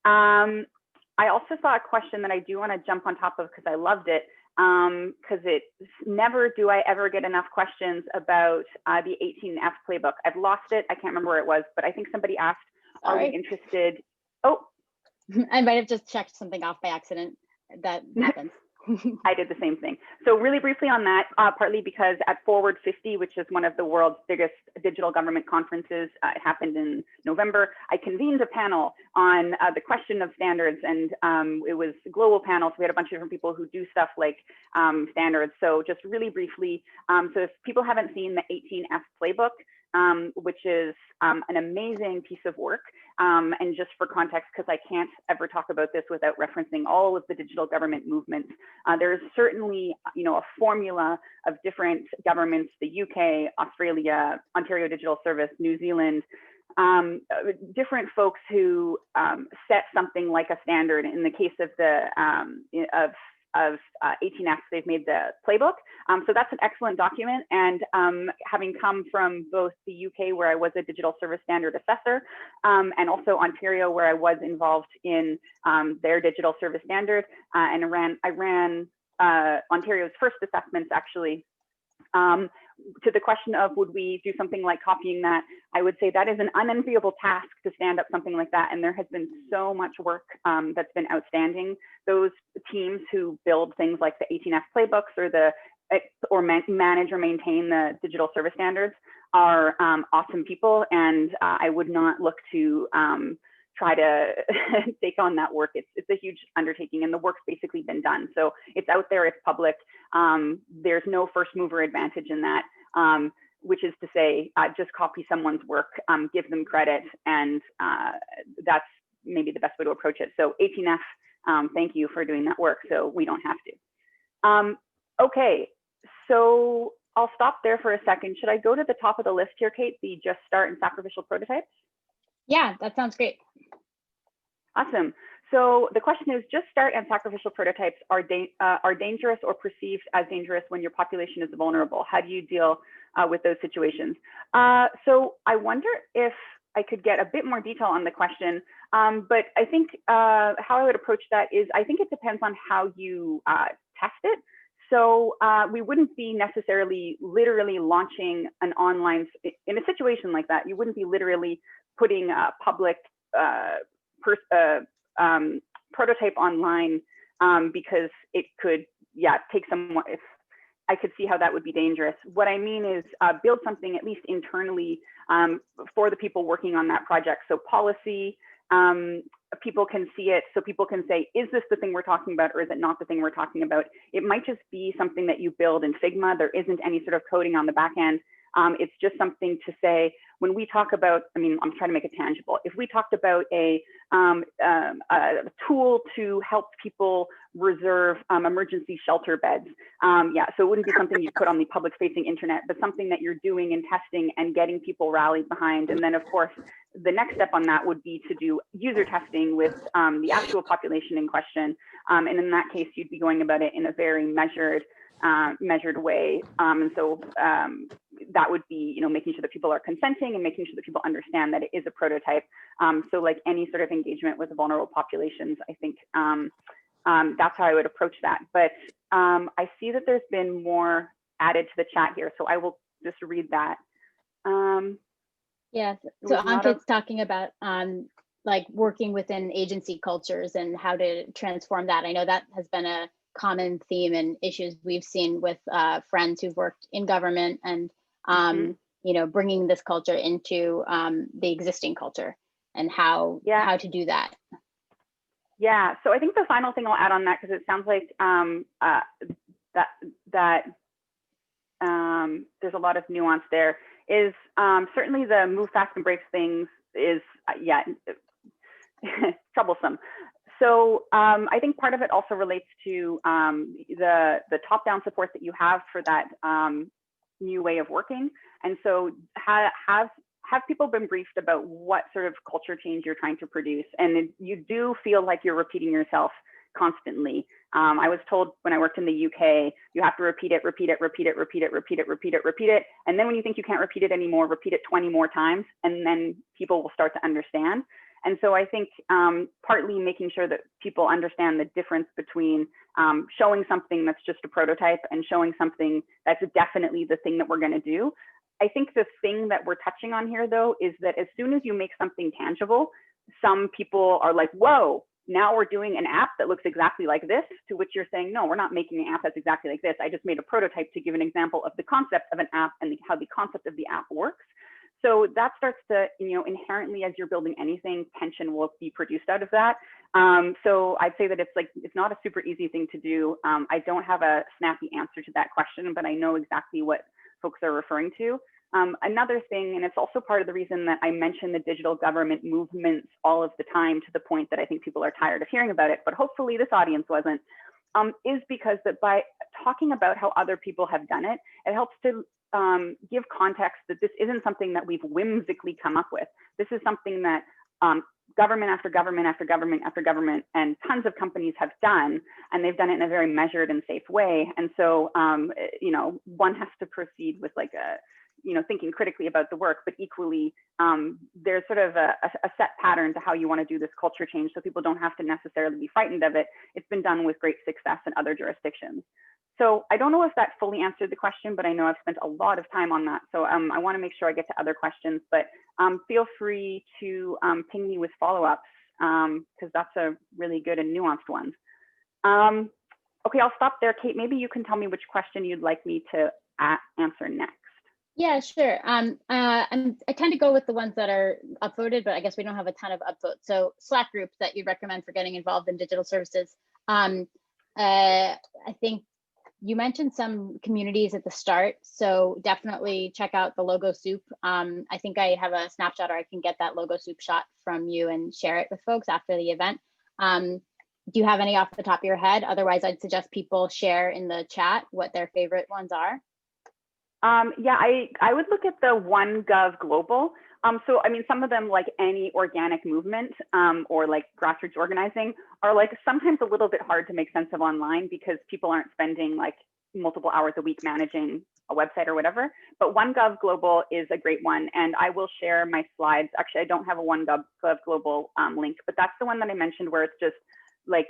I also saw a question that I do want to jump on top of because I loved it, because it's never do I ever get enough questions about the 18F playbook. I've lost it. I can't remember where it was, but I think somebody asked, are we interested? Oh, I might have just checked something off by accident. That happens. I did the same thing. So really briefly on that, partly because at Forward 50, which is one of the world's biggest digital government conferences, it happened in November, I convened a panel on the question of standards, and it was a global panel. So we had a bunch of different people who do stuff like standards. So just really briefly, so if people haven't seen the 18F playbook, which is an amazing piece of work. And just for context, because I can't ever talk about this without referencing all of the digital government movements, there is certainly, a formula of different governments, the UK, Australia, Ontario Digital Service, New Zealand, different folks who set something like a standard. In the case of the 18F, they've made the playbook. So that's an excellent document. And having come from both the UK, where I was a digital service standard assessor, and also Ontario, where I was involved in their digital service standard, and I ran Ontario's first assessments, actually. To the question of would we do something like copying that, I would say that is an unenviable task to stand up something like that. And there has been so much work that's been outstanding. Those teams who build things like the 18F playbooks or manage or maintain the digital service standards are awesome people. And I would not look to try to take on that work. It's a huge undertaking, and the work's basically been done. So it's out there, it's public. There's no first mover advantage in that, which is to say, just copy someone's work, give them credit, and that's maybe the best way to approach it. So 18F Thank you for doing that work so we don't have to. Okay, so I'll stop there for a second. Should I go to the top of the list here, Kate, the just start and sacrificial prototypes? Yeah, that sounds great. Awesome. So the question is, just start and sacrificial prototypes are dangerous or perceived as dangerous when your population is vulnerable. How do you deal with those situations? So I wonder if I could get a bit more detail on the question, but I think how I would approach that is, I think it depends on how you test it. So we wouldn't be necessarily literally launching an online, in a situation like that, you wouldn't be literally putting a public prototype online because it could, take some, if I could see how that would be dangerous. What I mean is build something at least internally for the people working on that project. So policy, people can see it, so people can say, is this the thing we're talking about or is it not the thing we're talking about? It might just be something that you build in Figma. There isn't any sort of coding on the back end. It's just something to say, when we talk about, I mean, I'm trying to make it tangible. If we talked about a tool to help people reserve emergency shelter beds, so it wouldn't be something you put on the public facing internet, but something that you're doing and testing and getting people rallied behind. And then of course, the next step on that would be to do user testing with the actual population in question. And in that case, you'd be going about it in a very measured way. And so that would be, making sure that people are consenting and making sure that people understand that it is a prototype. So like any sort of engagement with vulnerable populations, I think that's how I would approach that. But I see that there's been more added to the chat here, so I will just read that. Yes, so Ankit's talking about like working within agency cultures and how to transform that. I know that has been a common theme and issues we've seen with friends who've worked in government and bringing this culture into the existing culture and how to do that. Yeah, so I think the final thing I'll add on that, because it sounds like there's a lot of nuance there, is certainly the move fast and break things is troublesome. So I think part of it also relates to the top-down support that you have for that new way of working. And so have people been briefed about what sort of culture change you're trying to produce? And you do feel like you're repeating yourself constantly. I was told when I worked in the UK, you have to repeat it. And then when you think you can't repeat it anymore, repeat it 20 more times, and then people will start to understand. And so I think partly making sure that people understand the difference between showing something that's just a prototype and showing something that's definitely the thing that we're going to do. I think the thing that we're touching on here, though, is that as soon as you make something tangible, some people are like, whoa, now we're doing an app that looks exactly like this, to which you're saying, no, we're not making an app that's exactly like this. I just made a prototype to give an example of the concept of an app and how the concept of the app works. So that starts to, inherently, as you're building anything, tension will be produced out of that. So I'd say that it's not a super easy thing to do. I don't have a snappy answer to that question, but I know exactly what folks are referring to. Another thing, and it's also part of the reason that I mention the digital government movements all of the time, to the point that I think people are tired of hearing about it, but hopefully this audience wasn't, is because that by talking about how other people have done it, it helps to give context that this isn't something that we've whimsically come up with. This is something that government after government after government after government and tons of companies have done, and they've done it in a very measured and safe way. And so, one has to proceed with like a, thinking critically about the work, but equally, there's sort of a set pattern to how you want to do this culture change, so people don't have to necessarily be frightened of it. It's been done with great success in other jurisdictions. So I don't know if that fully answered the question, but I know I've spent a lot of time on that. So I want to make sure I get to other questions, but feel free to ping me with follow-ups, because that's a really good and nuanced one. Okay, I'll stop there. Kate, maybe you can tell me which question you'd like me to answer next. Yeah, sure. I tend to go with the ones that are upvoted, but I guess we don't have a ton of upvotes. So Slack groups that you'd recommend for getting involved in digital services. I think you mentioned some communities at the start, so definitely check out the Logo Soup. I think I have a snapshot, or I can get that Logo Soup shot from you and share it with folks after the event. Do you have any off the top of your head? Otherwise, I'd suggest people share in the chat what their favorite ones are. Yeah, I would look at the OneGov Global. So, I mean, some of them, like any organic movement or like grassroots organizing, are like sometimes a little bit hard to make sense of online because people aren't spending like multiple hours a week managing a website or whatever. But OneGov Global is a great one, and I will share my slides. Actually, I don't have a OneGov Global link, but that's the one that I mentioned where it's just like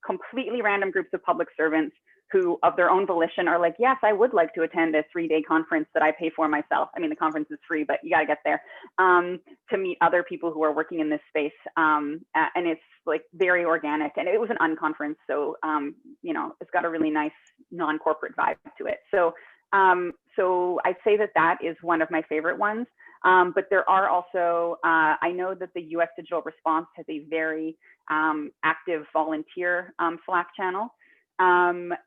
completely random groups of public servants who of their own volition are like, yes, I would like to attend a 3-day conference that I pay for myself. I mean, the conference is free, but you got to get there to meet other people who are working in this space. And it's like very organic, and it was an unconference. So, you know, it's got a really nice non-corporate vibe to it. So, so I'd say that that is one of my favorite ones. But there are also, I know that the US Digital Response has a very active volunteer Slack channel. I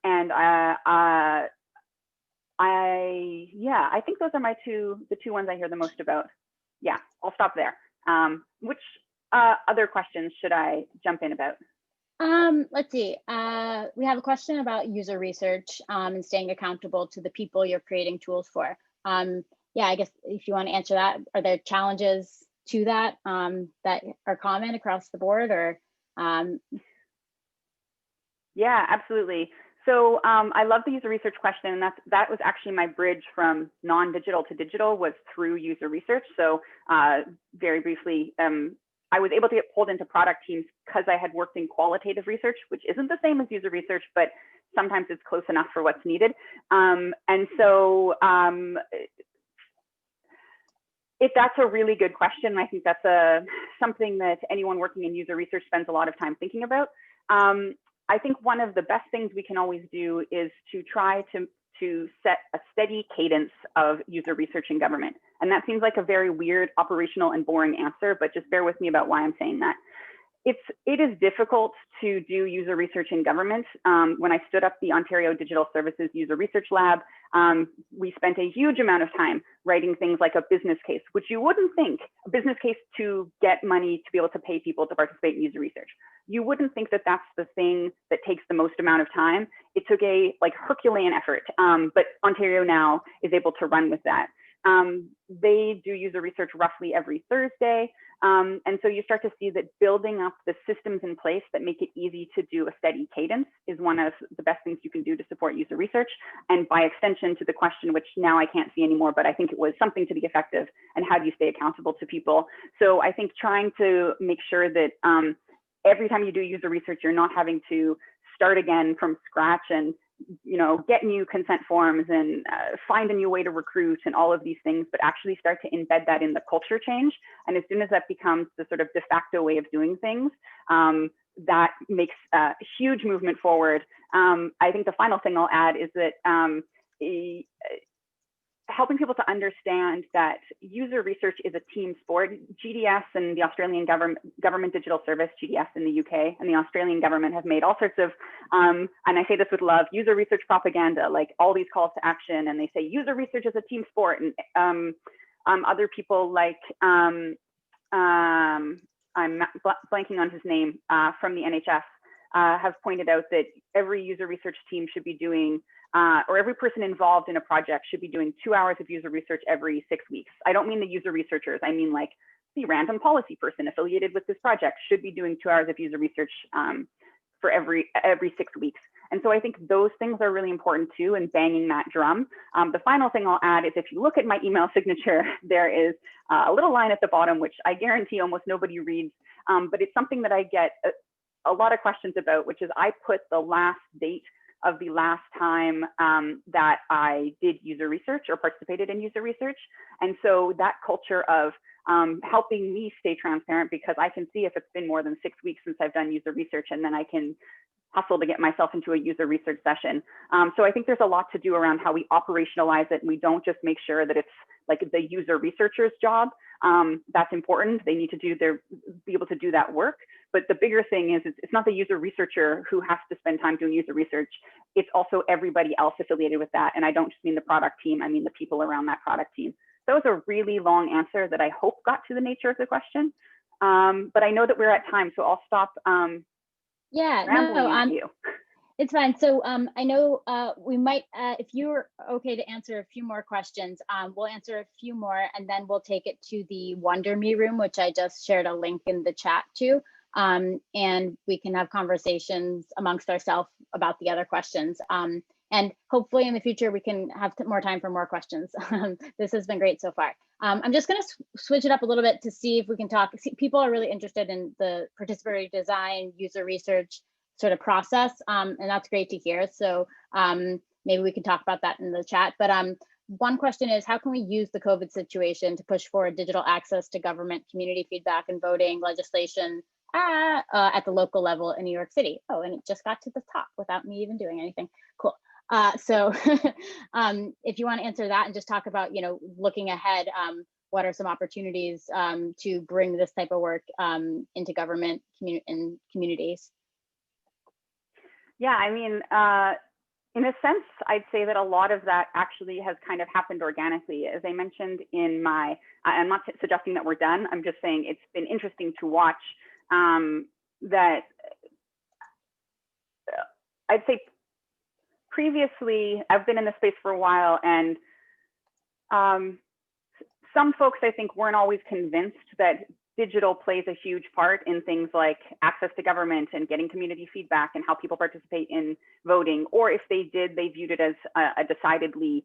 think those are the two ones I hear the most about. Yeah, I'll stop there. Which other questions should I jump in about? Let's see. We have a question about user research and staying accountable to the people you're creating tools for. Yeah, I guess if you want to answer that, are there challenges to that that are common across the board, or? Yeah, absolutely. So I love the user research question, and that was actually my bridge from non-digital to digital was through user research. So very briefly, I was able to get pulled into product teams because I had worked in qualitative research, which isn't the same as user research, but sometimes it's close enough for what's needed. And so if that's a really good question, I think that's something that anyone working in user research spends a lot of time thinking about. I think one of the best things we can always do is to try to set a steady cadence of user research in government. And that seems like a very weird, operational, and boring answer, but just bear with me about why I'm saying that. It is difficult to do user research in government. When I stood up the Ontario Digital Services User Research Lab, we spent a huge amount of time writing things like a business case, which you wouldn't think, a business case to get money to be able to pay people to participate in user research. You wouldn't think that that's the thing that takes the most amount of time. It took a like Herculean effort, but Ontario now is able to run with that. They do user research roughly every Thursday. And so you start to see that building up the systems in place that make it easy to do a steady cadence is one of the best things you can do to support user research. And by extension to the question, which now I can't see anymore, but I think it was something to the effect of, and how do you stay accountable to people? So I think trying to make sure that every time you do user research, you're not having to start again from scratch and get new consent forms and find a new way to recruit and all of these things, but actually start to embed that in the culture change. And as soon as that becomes the sort of de facto way of doing things, that makes a huge movement forward. I think the final thing I'll add is that helping people to understand that user research is a team sport. GDS and the Australian Government Digital Service, GDS in the UK, and the Australian government have made all sorts of, and I say this with love, user research propaganda, like all these calls to action, and they say user research is a team sport. And other people like, I'm blanking on his name, from the NHS, have pointed out that every user research team should be doing or every person involved in a project should be doing 2 hours of user research every 6 weeks. I don't mean the user researchers. I mean like the random policy person affiliated with this project should be doing 2 hours of user research for every 6 weeks. And so I think those things are really important too, and banging that drum. The final thing I'll add is if you look at my email signature, there is a little line at the bottom, which I guarantee almost nobody reads, but it's something that I get a lot of questions about, which is I put the last date of the last time that I did user research or participated in user research. And so that culture of helping me stay transparent, because I can see if it's been more than 6 weeks since I've done user research, and then I can hustle to get myself into a user research session. So I think there's a lot to do around how we operationalize it. And we don't just make sure that it's like the user researcher's job. That's important. They need to be able to do that work. But the bigger thing is it's not the user researcher who has to spend time doing user research. It's also everybody else affiliated with that. And I don't just mean the product team, I mean the people around that product team. That was a really long answer that I hope got to the nature of the question. But I know that we're at time, so I'll stop Yeah, Rambling at no, you. it's fine. So I know we might, if you're okay to answer a few more questions, we'll answer a few more and then we'll take it to the Wonder Me room, which I just shared a link in the chat to. And we can have conversations amongst ourselves about the other questions. And hopefully in the future, we can have more time for more questions. This has been great so far. I'm just gonna switch it up a little bit to see if we can talk. People are really interested in the participatory design, user research sort of process, and that's great to hear. So maybe we can talk about that in the chat. But one question is, how can we use the COVID situation to push forward digital access to government, community feedback, and voting legislation at the local level in New York City? Oh, and it just got to the top without me even doing anything. Cool. So if you want to answer that and just talk about, looking ahead, what are some opportunities to bring this type of work into government and communities? Yeah, I mean, in a sense, I'd say that a lot of that actually has kind of happened organically. As I mentioned in my, I'm not suggesting that we're done. I'm just saying it's been interesting to watch that I'd say previously, I've been in the space for a while, and some folks I think weren't always convinced that digital plays a huge part in things like access to government and getting community feedback and how people participate in voting, or if they did, they viewed it as a decidedly,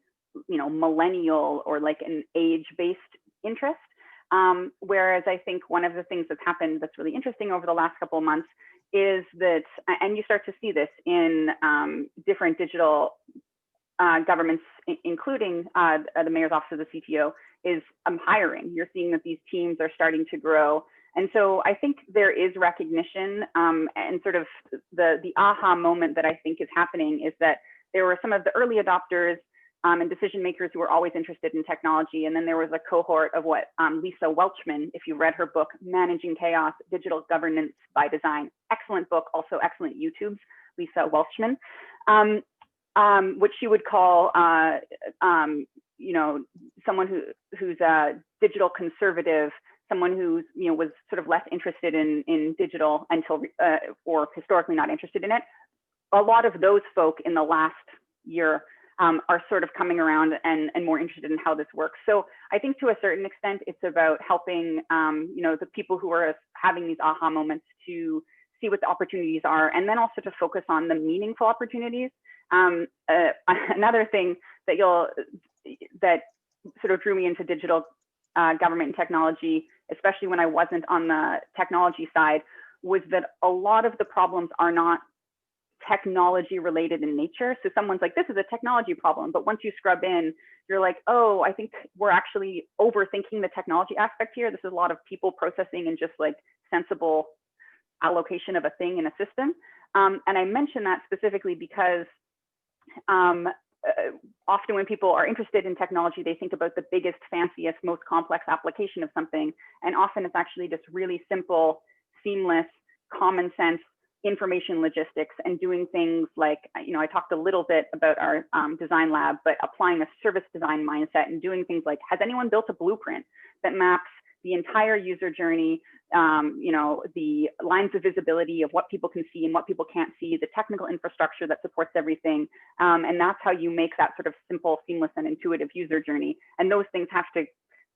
millennial or like an age-based interest. Whereas I think one of the things that's happened that's really interesting over the last couple of months is that, and you start to see this in different digital governments, including the mayor's office of the CTO, is hiring. You're seeing that these teams are starting to grow. And so I think there is recognition and sort of the aha moment that I think is happening is that there were some of the early adopters and decision makers who were always interested in technology. And then there was a cohort of what Lisa Welchman, if you read her book, Managing Chaos, Digital Governance by Design, excellent book, also excellent YouTubes, Lisa Welchman, which she would call, someone who's a digital conservative, someone who's, was sort of less interested in digital until, or historically not interested in it. A lot of those folk in the last year are sort of coming around and more interested in how this works. So I think to a certain extent, it's about helping, the people who are having these aha moments to see what the opportunities are, and then also to focus on the meaningful opportunities. Another thing that sort of drew me into digital government and technology, especially when I wasn't on the technology side, was that a lot of the problems are not technology related in nature. So someone's like, this is a technology problem, but once you scrub in, you're like, oh, I think we're actually overthinking the technology aspect here. This is a lot of people processing and just like sensible allocation of a thing in a system. And I mention that specifically because often when people are interested in technology, they think about the biggest, fanciest, most complex application of something. And often it's actually just really simple, seamless, common sense information logistics and doing things like, I talked a little bit about our design lab, but applying a service design mindset and doing things like, has anyone built a blueprint that maps the entire user journey, the lines of visibility of what people can see and what people can't see, the technical infrastructure that supports everything. And that's how you make that sort of simple, seamless, and intuitive user journey. And those things have to,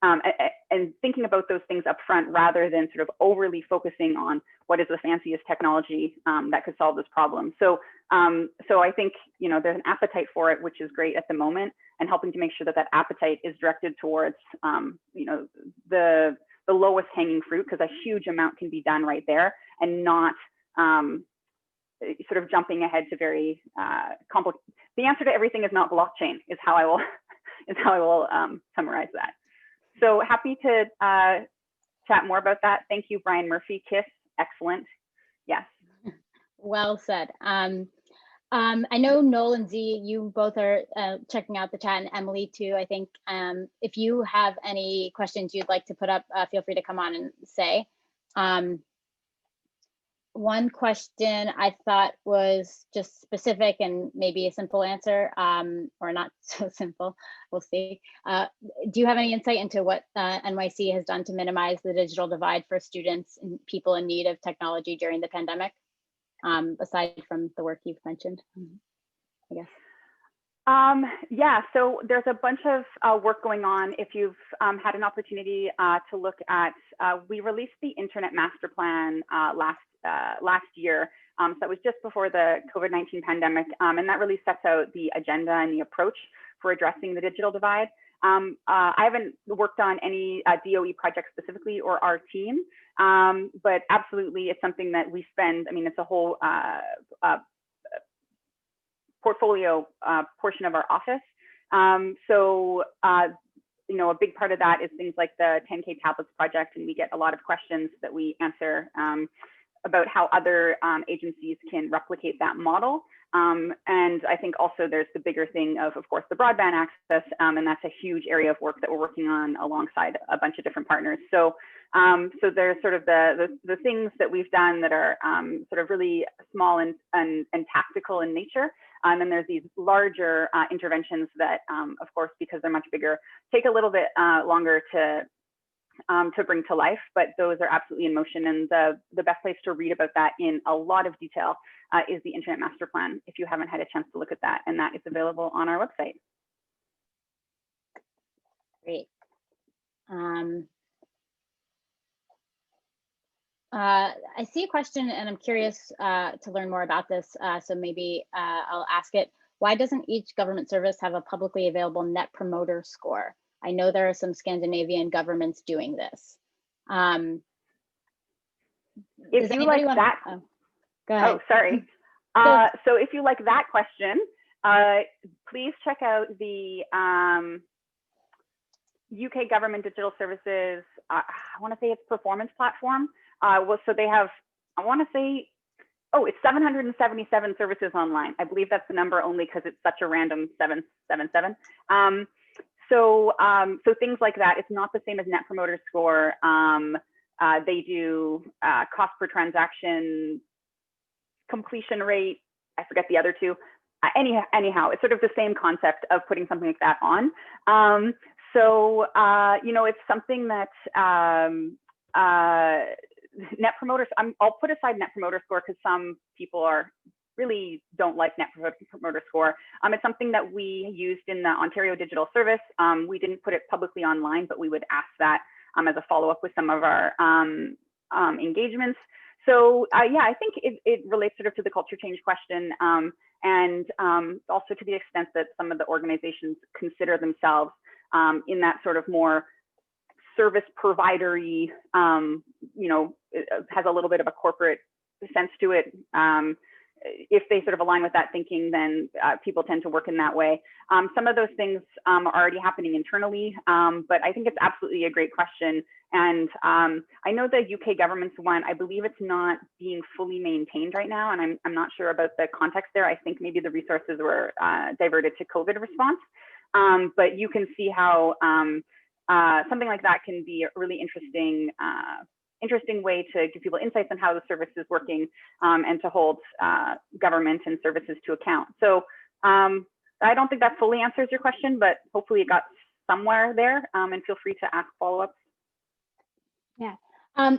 and thinking about those things up front rather than sort of overly focusing on what is the fanciest technology that could solve this problem. So I think, there's an appetite for it, which is great at the moment, and helping to make sure that that appetite is directed towards, the lowest hanging fruit, because a huge amount can be done right there, and not sort of jumping ahead to very complicated. The answer to everything is not blockchain, is how I will summarize that. So happy to chat more about that. Thank you, Brian Murphy. KISS, excellent. Yes. Well said. I know Noel and Z, you both are checking out the chat, and Emily too, I think. If you have any questions you'd like to put up, feel free to come on and say. One question I thought was just specific and maybe a simple answer, or not so simple, we'll see. Do you have any insight into what NYC has done to minimize the digital divide for students and people in need of technology during the pandemic? aside from the work you've mentioned, I guess. Yeah, so there's a bunch of work going on. If you've had an opportunity to look at, we released the Internet Master Plan last year. So that was just before the COVID-19 pandemic, and that really sets out the agenda and the approach for addressing the digital divide. I haven't worked on any DOE projects specifically or our team, but absolutely it's something that we spend, I mean, it's a whole portfolio portion of our office. So, you know, a big part of that is things like the 10K tablets project, and we get a lot of questions that we answer about how other agencies can replicate that model. And I think also there's the bigger thing of course, the broadband access, and that's a huge area of work that we're working on alongside a bunch of different partners. So, so there's sort of the things that we've done that are sort of really small and tactical in nature. And then there's these larger interventions that, of course, because they're much bigger, take a little bit longer to bring to life, but those are absolutely in motion. And the best place to read about that in a lot of detail is the Internet Master Plan, if you haven't had a chance to look at that, and that is available on our website. Great. I see a question and I'm curious to learn more about this. So maybe I'll ask it. Why doesn't each government service have a publicly available Net Promoter Score? I know there are some Scandinavian governments doing this. If you like that, go ahead. Oh, sorry. So if you like that question, please check out the UK Government Digital Services, I want to say it's performance platform. Well, so they have, I want to say, oh, it's 777 services online. I believe that's the number only because it's such a random 777. So things like that, it's not the same as Net Promoter Score. They do cost per transaction, completion rate, I forget the other two. Anyhow, it's sort of the same concept of putting something like that on. You know, it's something that Net Promoter, I'll put aside Net Promoter Score because some people really don't like Net Promoter Score. It's something that we used in the Ontario Digital Service. We didn't put it publicly online, but we would ask that as a follow-up with some of our engagements. So yeah, I think it relates sort of to the culture change question, and also to the extent that some of the organizations consider themselves in that sort of more service provider-y, you know, it has a little bit of a corporate sense to it. If they sort of align with that thinking, then people tend to work in that way. Some of those things are already happening internally, but I think it's absolutely a great question. And I know the UK government's one, I believe it's not being fully maintained right now, and I'm not sure about the context there. I think maybe the resources were diverted to COVID response, but you can see how something like that can be a really interesting way to give people insights on how the service is working, and to hold government and services to account. So I don't think that fully answers your question, but hopefully it got somewhere there, and feel free to ask follow-ups. Yeah.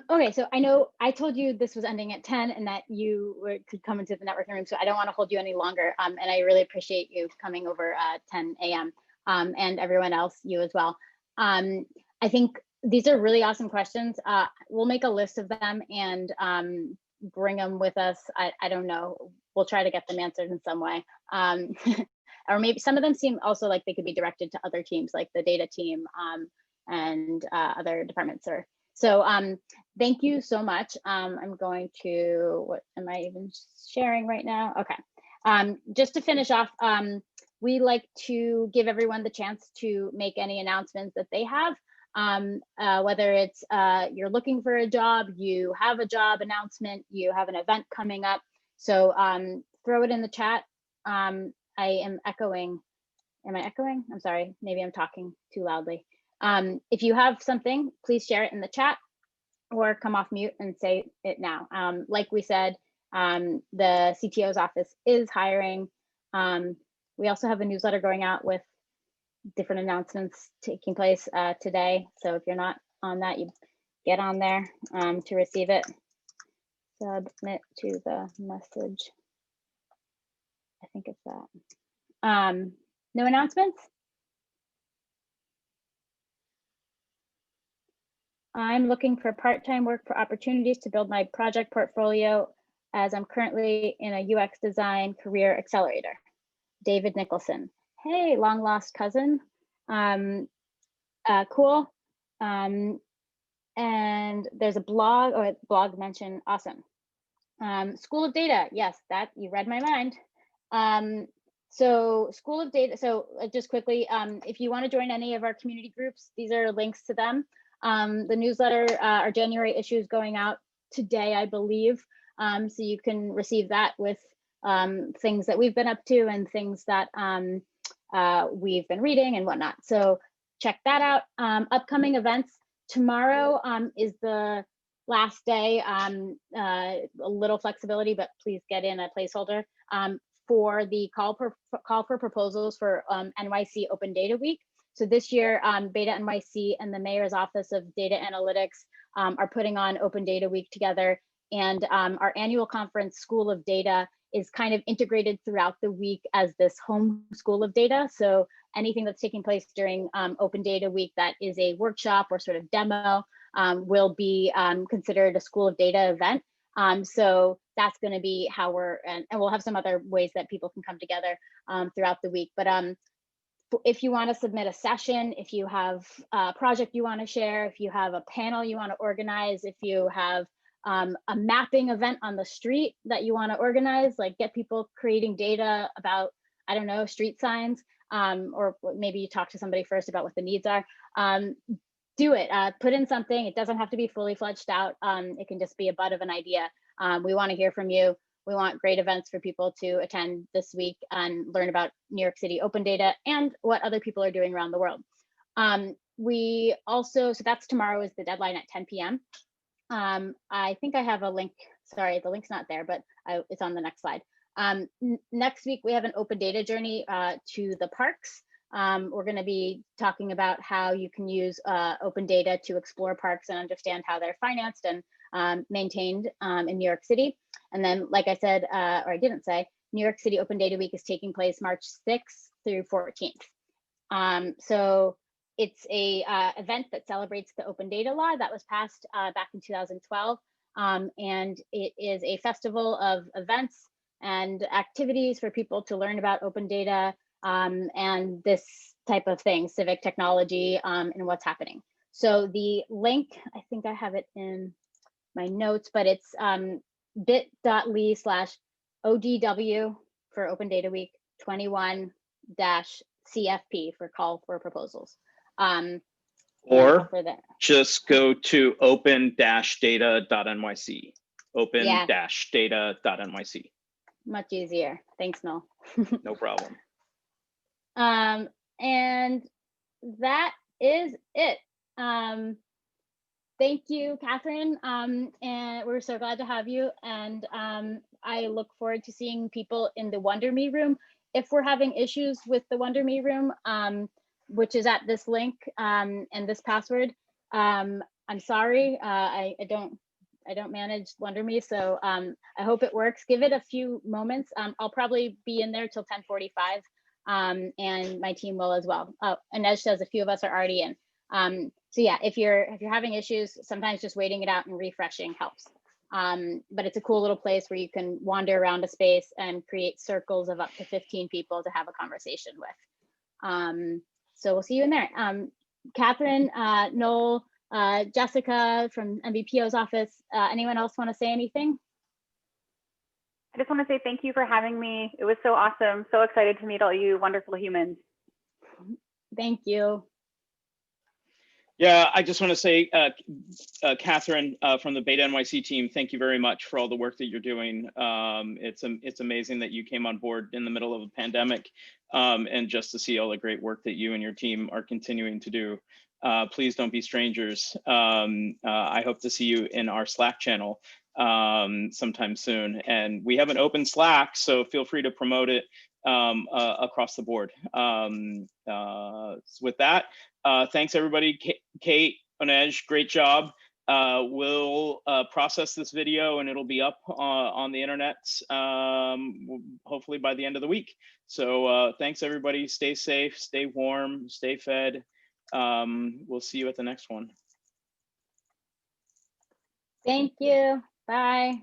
Okay, so I know I told you this was ending at 10 and that you could come into the networking room, so I don't want to hold you any longer. And I really appreciate you coming over at 10 a.m. And everyone else, you as well. I think these are really awesome questions. We'll make a list of them and bring them with us. I don't know. We'll try to get them answered in some way. Or maybe some of them seem also like they could be directed to other teams, like the data team and other departments. So thank you so much. I'm going to, what am I even sharing right now? Okay. Just to finish off, we like to give everyone the chance to make any announcements that they have. Whether it's you're looking for a job, you have a job announcement, you have an event coming up. So throw it in the chat. I am echoing. Am I echoing? I'm sorry, maybe I'm talking too loudly. If you have something, please share it in the chat or come off mute and say it now. Like we said, the CTO's office is hiring. We also have a newsletter going out with different announcements taking place today. So if you're not on that, you get on there to receive it. submit to the message. I think it's that. No announcements? I'm looking for part-time work for opportunities to build my project portfolio as I'm currently in a UX design career accelerator. David Nicholson. Hey, long lost cousin. Cool. And there's a blog or blog mention. Awesome. School of Data. Yes, that you read my mind. So School of Data. So just quickly, if you want to join any of our community groups, these are links to them. The newsletter, our January issue is going out today, I believe. So you can receive that with things that we've been up to and things that we've been reading and whatnot. So check that out. Upcoming events. Tomorrow is the last day. A little flexibility, but please get in a placeholder for the call for proposals for NYC Open Data Week. So this year, Beta NYC and the Mayor's Office of Data Analytics are putting on Open Data Week together. And our annual conference, School of Data, is kind of integrated throughout the week as this home School of Data. So anything that's taking place during Open Data Week that is a workshop or sort of demo will be considered a School of Data event. So that's going to be how we're, and we'll have some other ways that people can come together throughout the week. But if you want to submit a session, if you have a project you want to share, if you have a panel you want to organize, if you have a mapping event on the street that you want to organize, like get people creating data about, I don't know, street signs, or maybe you talk to somebody first about what the needs are. Do it, put in something. It doesn't have to be fully fledged out. It can just be a butt of an idea. We want to hear from you. We want great events for people to attend this week and learn about New York City open data and what other people are doing around the world. We also, so that's tomorrow is the deadline at 10 p.m. I think I have a link. Sorry, the link's not there, but it's on the next slide. Next week, we have an open data journey to the parks. We're going to be talking about how you can use open data to explore parks and understand how they're financed and maintained in New York City. And then, like I said, or I didn't say, New York City Open Data Week is taking place March 6th through 14th. So it's a event that celebrates the open data law that was passed back in 2012. And it is a festival of events and activities for people to learn about open data and this type of thing, civic technology and what's happening. So the link, I think I have it in my notes, but it's bit.ly/ODW for Open Data Week 21-CFP for call for proposals. Or just go to open-data.nyc. Open-data.nyc. Much easier. Thanks, Noel. No problem. And that is it. Thank you, Catherine. And we're so glad to have you. And I look forward to seeing people in the Wonder Me room. If we're having issues with the Wonder Me room, which is at this link and this password, I'm sorry. I don't manage Wonder Me, so I hope it works. Give it a few moments. I'll probably be in there till 10:45, and my team will as well. Inej says a few of us are already in. So yeah, if you're having issues, sometimes just waiting it out and refreshing helps. But it's a cool little place where you can wander around a space and create circles of up to 15 people to have a conversation with. So we'll see you in there. Catherine, Noel, Jessica from MVPO's office. Anyone else want to say anything? I just want to say thank you for having me. It was so awesome. So excited to meet all you wonderful humans. Thank you. Yeah, I just want to say, Catherine from the Beta NYC team, thank you very much for all the work that you're doing. It's amazing that you came on board in the middle of a pandemic, and just to see all the great work that you and your team are continuing to do. Please don't be strangers. I hope to see you in our Slack channel sometime soon. And we have an open Slack, so feel free to promote it across the board. With that, thanks everybody. Kate, Inej, great job. we'll process this video and it'll be up on the internet hopefully by the end of the week. So thanks everybody. Stay safe, stay warm, stay fed. We'll see you at the next one. Thank you. Bye.